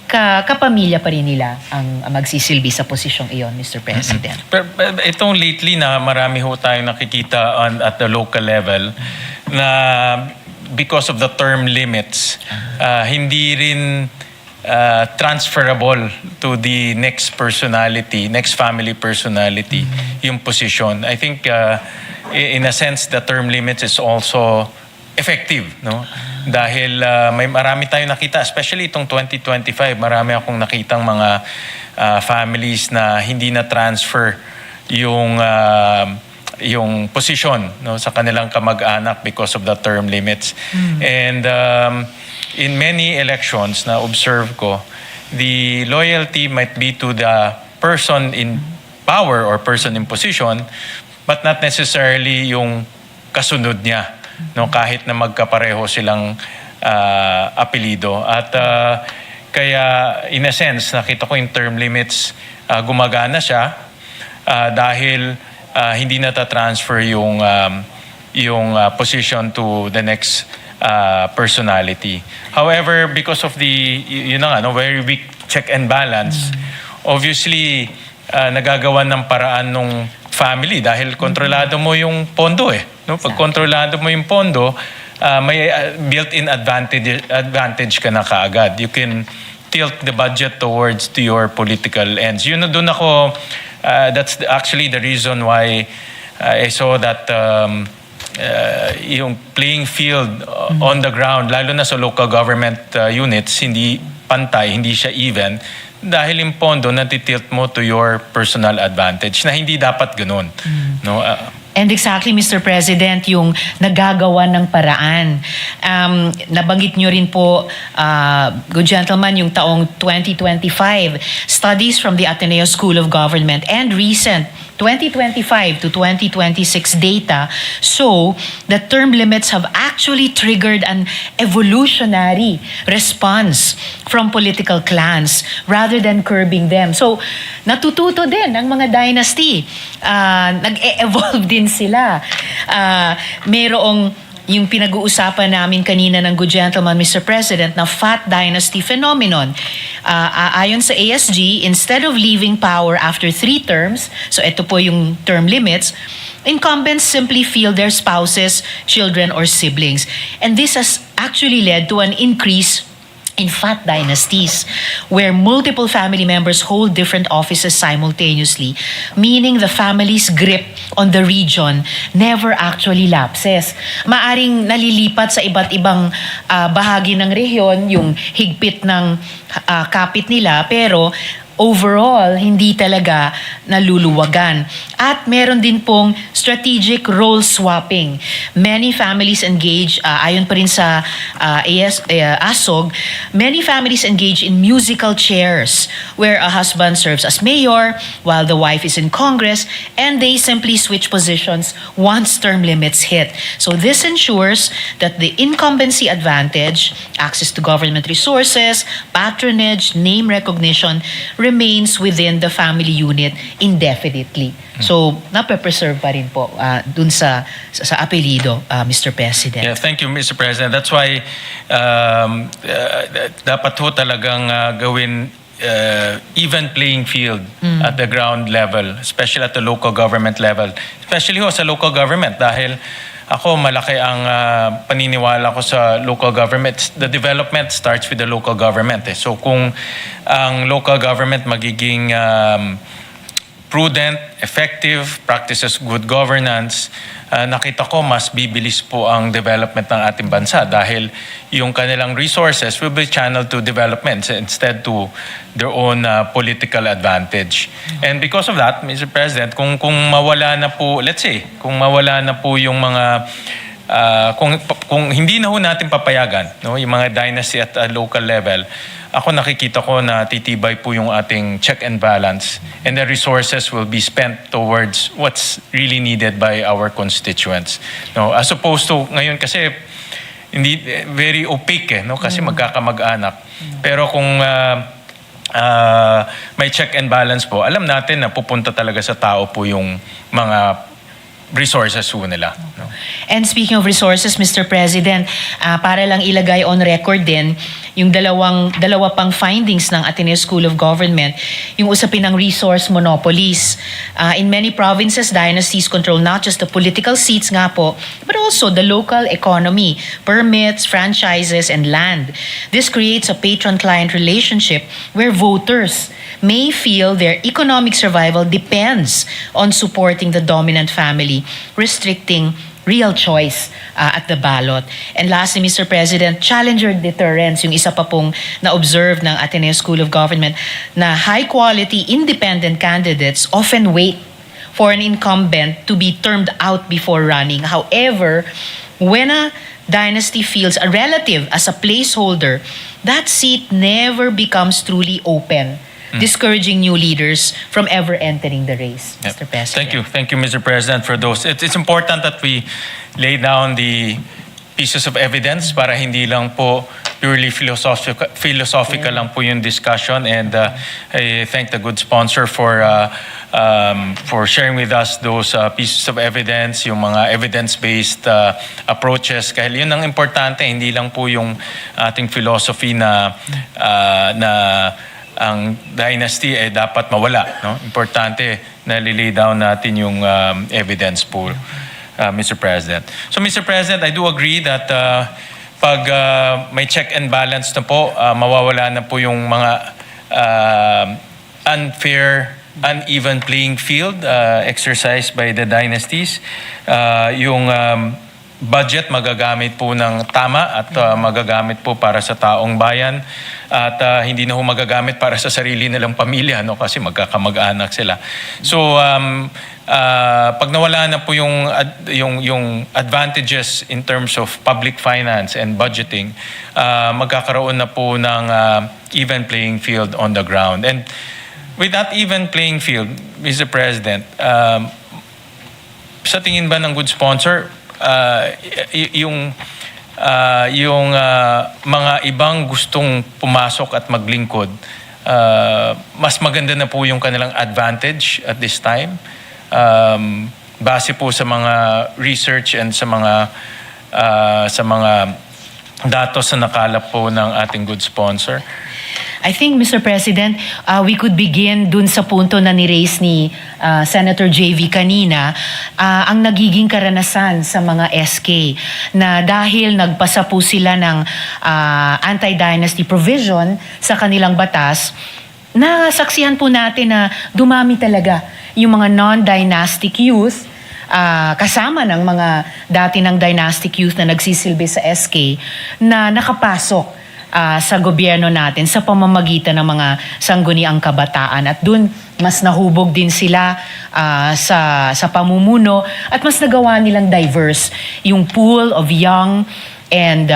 kapamilya pa rin nila ang magsisilbi sa posisyong iyon, Mr. President. Pero itong lately na marami ho tayong nakikita at the local level na because of the term limits, hindi rin transferable to the next personality, next family personality, yung position. I think in a sense, the term limits is also effective, no? Dahil may marami tayong nakita, especially itong 2025, marami akong nakitang mga families na hindi na transfer yung posisyon, no, sa kanilang kamag-anak because of the term limits. And in many elections na observe ko, the loyalty might be to the person in power or person in position, but not necessarily yung kasunod niya, no, kahit na magkapareho silang apelido. At kaya in a sense, nakita ko yung term limits gumagana siya dahil hindi nata-transfer yung position to the next personality. However, because of the very weak check and balance, obviously nagagawa ng paraan ng family dahil kontrolado mo yung pondo no? Pag kontrolado mo yung pondo, may built-in advantage ka na kaagad. You can tilt the budget towards to your political ends. Yun doon ako, that's actually the reason why I saw that yung playing field on the ground, lalo na sa local government units, hindi pantay, hindi siya even, dahil yung pondo natitilt mo to your personal advantage na hindi dapat ganun. No? And exactly, Mr. President, yung nagagawa ng paraan. Nabanggit nyo rin po, good gentleman, yung taong 2025. Studies from the Ateneo School of Government and recent 2025 to 2026 data show that term limits have actually triggered an evolutionary response from political clans rather than curbing them. So, natututo din ang mga dynasty. Nag-e-evolve din sila. Merong yung pinag-uusapan namin kanina ng good gentleman, Mr. President, na fat dynasty phenomenon. Ayon sa ASG, instead of leaving power after 3 terms, so ito po yung term limits, incumbents simply field their spouses, children, or siblings. And this has actually led to an increase in fat dynasties, where multiple family members hold different offices simultaneously, meaning the family's grip on the region never actually lapses. Maaring nalilipat sa iba't ibang bahagi ng rehiyon yung higpit ng kapit nila, pero overall, hindi talaga naluluwagan. At meron din pong strategic role swapping. Many families engage, ayon pa rin sa ASOG, many families engage in musical chairs where a husband serves as mayor while the wife is in Congress, and they simply switch positions once term limits hit. So this ensures that the incumbency advantage, access to government resources, patronage, name recognition, remains within the family unit indefinitely. So, nape-preserve pa rin po dun sa apelido, Mr. President. Yeah, thank you, Mr. President. That's why dapat ho talagang gawin even playing field at the ground level, especially at the local government level. Especially ho sa local government dahil ako, malaki ang paniniwala ko sa local government. The development starts with the local government. So kung ang local government magiging prudent, effective, practices good governance, nakita ko mas bibilis po ang development ng ating bansa dahil yung kanilang resources will be channeled to development instead to their own political advantage. And because of that, Mr. President, kung mawala na po, let's say, kung mawala na po yung mga kung hindi na ho natin papayagan, no, yung mga dynasty at local level, ako nakikita ko na titibay po yung ating check and balance, and the resources will be spent towards what's really needed by our constituents. No, as opposed to ngayon kasi hindi very opaque no, kasi magkakamag-anak. Pero kung may check and balance po, alam natin na pupunta talaga sa tao po yung mga resources po nila. No? And speaking of resources, Mr. President, para lang ilagay on record din, yung dalawa pang findings ng Ateneo School of Government, yung usapin ng resource monopolies. In many provinces, dynasties control not just the political seats nga po, but also the local economy, permits, franchises, and land. This creates a patron-client relationship where voters may feel their economic survival depends on supporting the dominant family, restricting real choice at the ballot. And lastly, Mr. President, challenger deterrence, yung isa pa pong na-observe ng Ateneo School of Government na high-quality independent candidates often wait for an incumbent to be termed out before running. However, when a dynasty fields a relative as a placeholder, that seat never becomes truly open, discouraging new leaders from ever entering the race, Mr. President. Thank you, Mr. President, for those. It's important that we lay down the pieces of evidence para hindi lang po purely philosophical lang po yung discussion. And I thank the good sponsor for sharing with us those pieces of evidence, yung mga evidence-based approaches. Kahit yun ang importante, hindi lang po yung ating philosophy na ang dynasty ay dapat mawala. No? Importante na lilay down natin yung evidence po, Mr. President. So, Mr. President, I do agree that pag may check and balance na po, mawawala na po yung mga unfair, uneven playing field exercised by the dynasties. Yung budget magagamit po ng tama at magagamit po para sa taong bayan at hindi na ho magagamit para sa sarili nilang pamilya, no, kasi magkakamag-anak sila. So pag nawala na po yung advantages in terms of public finance and budgeting, magkakaroon na po ng even playing field on the ground. And with that even playing field, Mr. President, sa tingin ba ng good sponsor, yung mga ibang gustong pumasok at maglingkod, mas maganda na po yung kanilang advantage at this time, base po sa mga research and sa mga datos na nakalap po ng ating good sponsor? I think, Mr. President, we could begin dun sa punto na ni-raise ni Senator JV kanina, ang nagiging karanasan sa mga SK na dahil nagpasa po sila ng anti-dynasty provision sa kanilang batas, nasaksihan po natin na dumami talaga yung mga non-dynastic youth, kasama ng mga dati ng dynastic youth na nagsisilbi sa SK na nakapasok sa gobyerno natin sa pamamagitan ng mga sangguniang kabataan. At dun, mas nahubog din sila sa pamumuno at mas nagawa nilang diverse yung pool of young and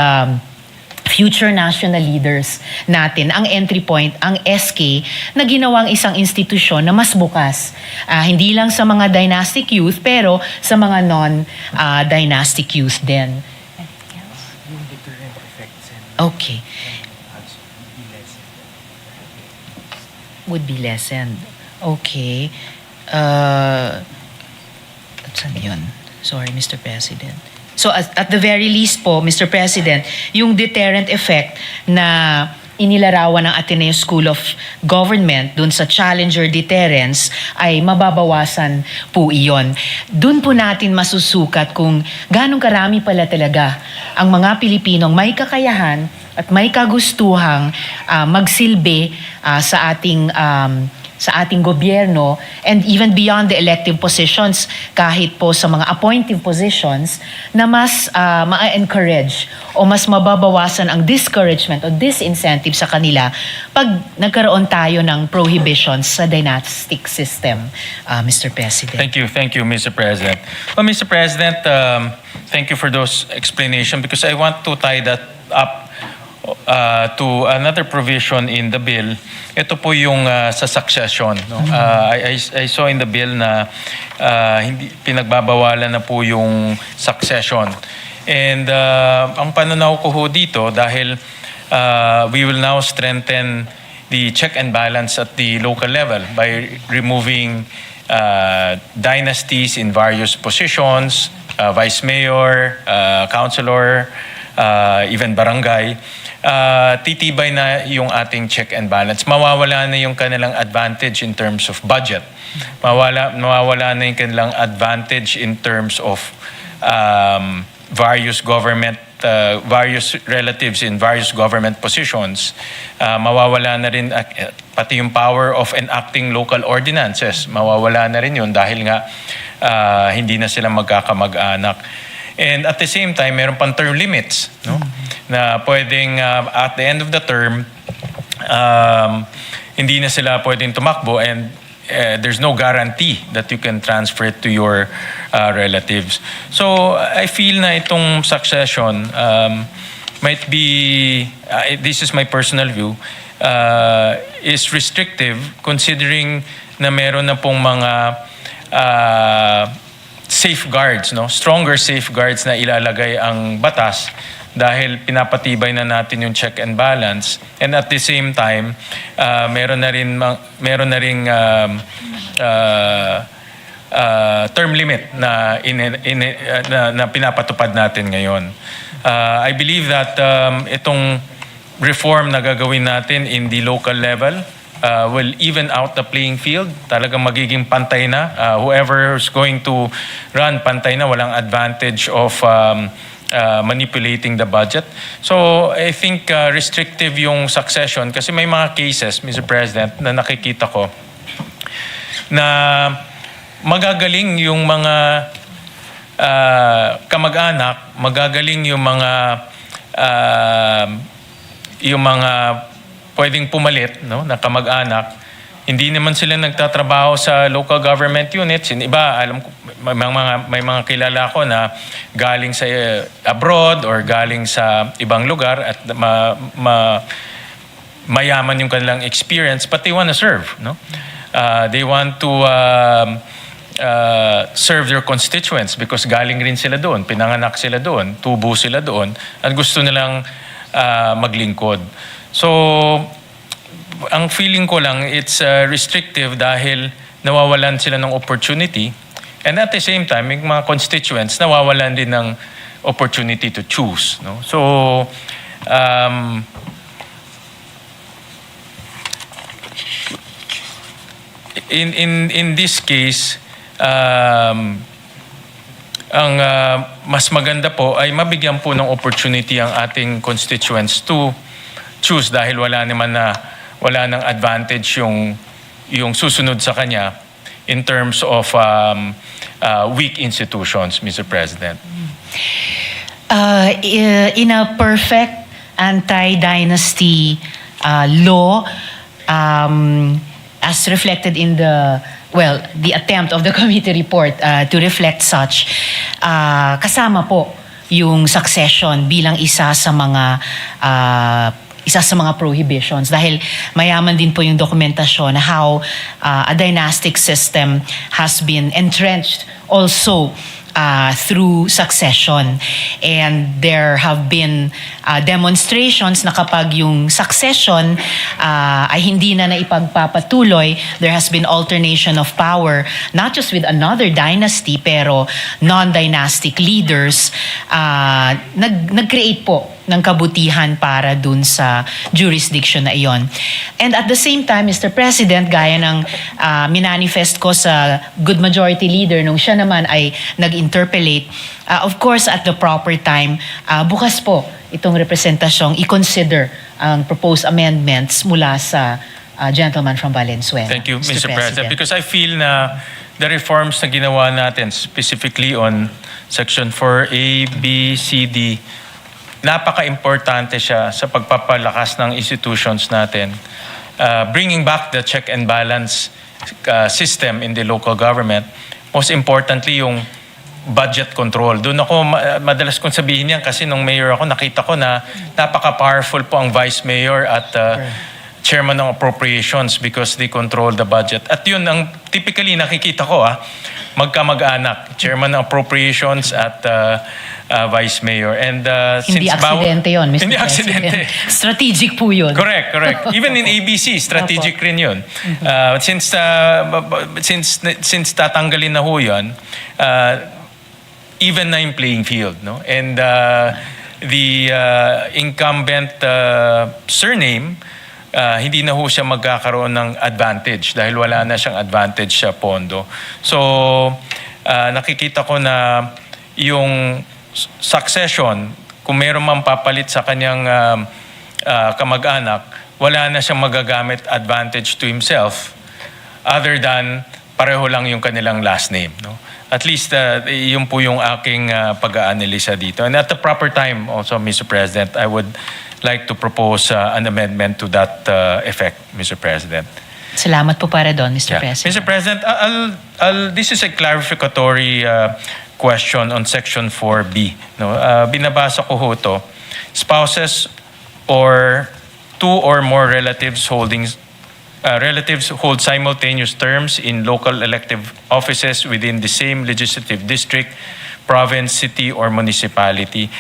future national leaders natin. Ang entry point, ang SK, na ginawang isang institusyon na mas bukas. Hindi lang sa mga dynastic youth, pero sa mga non-dynastic youth din. Okay. Would be lessened. Okay. Saan yun? Sorry, Mr. President. So at the very least po, Mr. President, yung deterrent effect na inilarawan ng Ateneo School of Government dun sa Challenger Deterrence ay mababawasan po iyon. Dun po natin masusukat kung ganong karami pala talaga ang mga Pilipinong may kakayahan at may kagustuhang magsilbi sa ating gobyerno, and even beyond the elective positions, kahit po sa mga appointive positions, na mas ma-encourage o mas mababawasan ang discouragement o disincentive sa kanila pag nagkaroon tayo ng prohibitions sa dynastic system, Mr. President. Thank you, Mr. President. Well, Mr. President, thank you for those explanations, because I want to tie that up to another provision in the bill. Ito po yung sa succession. No? I saw in the bill na hindi pinagbabawalan na po yung succession. And ang pananaw ko ho dito, dahil we will now strengthen the check and balance at the local level by removing dynasties in various positions, vice mayor, councilor, even barangay. Titibay na yung ating check and balance. Mawawala na yung kanilang advantage in terms of budget. Mawawala na yung kanilang advantage in terms of various relatives in various government positions. Mawawala na rin pati yung power of enacting local ordinances. Mawawala na rin yun dahil nga hindi na sila magkakamag-anak. And at the same time, meron pang term limits, no? Na pwedeng at the end of the term, hindi na sila pwedeng tumakbo, and there's no guarantee that you can transfer it to your relatives. So I feel na itong succession might be, this is my personal view, is restrictive considering na meron na pong mga safeguards, no? Stronger safeguards na ilalagay ang batas dahil pinapatibay na natin yung check and balance, and at the same time meron na ring term limit na na pinapatupad natin ngayon. I believe that itong reform na gagawin natin in the local level will even out the playing field. Talagang magiging pantay na. Whoever is going to run, pantay na, walang advantage of manipulating the budget. So I think restrictive yung succession kasi may mga cases, Mr. President, na nakikita ko na magagaling yung mga kamag-anak, magagaling yung mga pwedeng pumalit, no, na kamag-anak. Hindi naman sila nagtatrabaho sa local government units. Yung iba, alam ko, may mga kilala ko na galing sa abroad or galing sa ibang lugar at mayaman yung kanilang experience, but they want to serve, no? They want to serve their constituents because galing rin sila doon, pinanganak sila doon, tubo sila doon, at gusto nilang maglingkod. So, ang feeling ko lang, it's restrictive dahil nawawalan sila ng opportunity, and at the same time, yung mga constituents nawawalan din ng opportunity to choose. No? So, in this case, ang mas maganda po ay mabigyan po ng opportunity ang ating constituents to choose dahil wala nang advantage yung susunod sa kanya in terms of weak institutions, Mr. President. In a perfect anti-dynasty law, as reflected in the attempt of the committee report to reflect such, kasama po yung succession bilang isa sa mga prohibitions dahil mayaman din po yung dokumentasyon how a dynastic system has been entrenched also through succession. And there have been demonstrations na kapag yung succession ay hindi na naipagpapatuloy, there has been alternation of power, not just with another dynasty, pero non-dynastic leaders, nag-create po ng kabutihan para dun sa jurisdiction na iyon. And at the same time, Mr. President, gaya ng minanifest ko sa good majority leader nung siya naman ay nag-interpellate, of course, at the proper time, bukas po itong representasyong i-consider ang proposed amendments mula sa gentleman from Valenzuela. Thank you, Mr. President. Because I feel na the reforms na ginawa natin, specifically on Section 4A, B, C, D, napaka-importante siya sa pagpapalakas ng institutions natin. Bringing back the check and balance system in the local government. Most importantly, yung budget control. Doon ako, madalas kong sabihin yan kasi nung mayor ako, nakita ko na napaka-powerful po ang vice mayor at chairman ng appropriations because they control the budget. At yun, ang typically nakikita ko, magkamag-anak, chairman ng appropriations at vice mayor. And Hindi aksidente yun, Mr. Hindi President. aksidente. Strategic po yun. Correct. Even in ABC, strategic rin yun. Since tatanggalin na ho yun, even na yung playing field. No? And the incumbent surname, hindi na ho siya magkakaroon ng advantage dahil wala na siyang advantage sa pondo. So, nakikita ko na yung succession, kung mayroon man papalit sa kanyang kamag-anak, wala na siyang magagamit advantage to himself other than pareho lang yung kanilang last name. No? At least, yun po yung aking pag-aanalisa dito. And at the proper time also, Mr. President, I would like to propose an amendment to that effect, Mr. President. Salamat po para doon, Mr. President. Mr. President, this is a clarificatory question on Section 4B. No? Binabasa ko ho to. Spouses or two or more relatives hold simultaneous terms in local elective offices within the same legislative district, province, city, or municipality.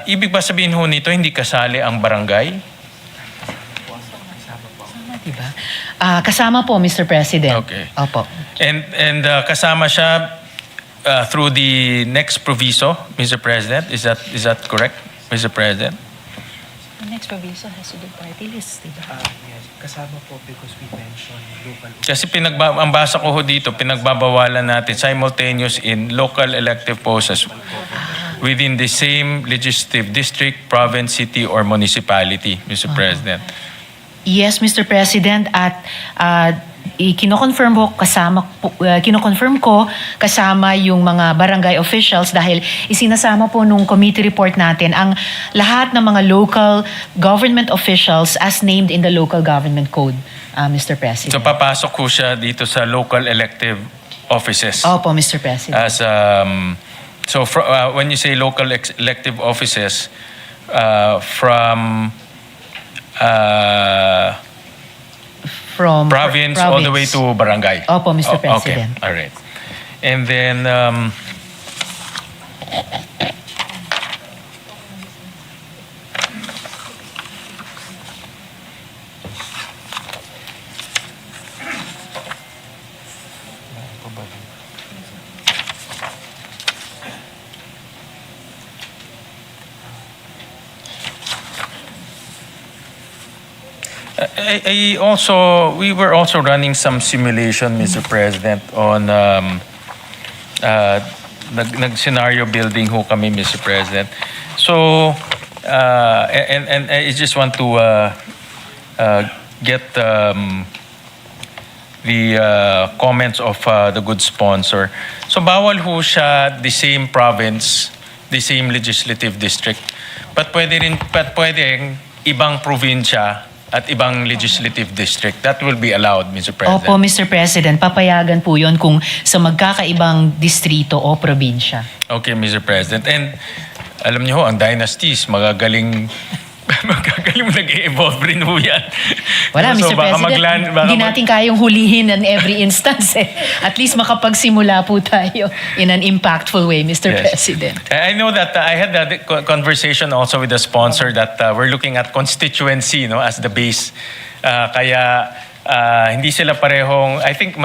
Ibig ba sabihin ho nito, hindi kasali ang barangay? Diba? Kasama po, Mr. President. Okay. Opo. And kasama siya through the next proviso, Mr. President. Is that correct, Mr. President? The next proviso has to do party list, diba? Yes, kasama po because we mentioned local. Kasi ang basa ko ho dito, pinagbabawalan natin simultaneous in local elective process within the same legislative district, province, city, or municipality, Mr. President. Yes, Mr. President, at kinoconfirm ko kasama yung mga barangay officials dahil isinasama po nung committee report natin ang lahat ng mga local government officials as named in the local government code, Mr. President. So papasok ko siya dito sa local elective offices. Opo, Mr. President. As when you say local elective offices, from province all the way to barangay. Opo, Mr. President. Okay, all right. And then we were also running some simulation, Mr. President, on nag-scenario building ho kami, Mr. President. So, and I just want to get the comments of the good sponsor. So, bawal ho siya the same province, the same legislative district. But pwedeng ibang probinsya at ibang legislative district. That will be allowed, Mr. President. Opo, Mr. President, papayagan po yon kung sa magkakaibang distrito o probinsya. Okay, Mr. President. And alam niyo ho, ang dynasties, magagaling nag-evolve rin ho yan. Wala, So, Mr. baka President, hindi natin kayang hulihin in every instance. At least makapagsimula po tayo in an impactful way, Mr. Yes. President. I know that I had that conversation also with the sponsor that we're looking at constituency, no, as the base. Kaya hindi sila parehong, I think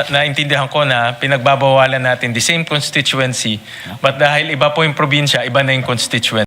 naintindihan ko na pinagbabawalan natin the same constituency, but dahil iba po yung probinsya, iba na yung constituency.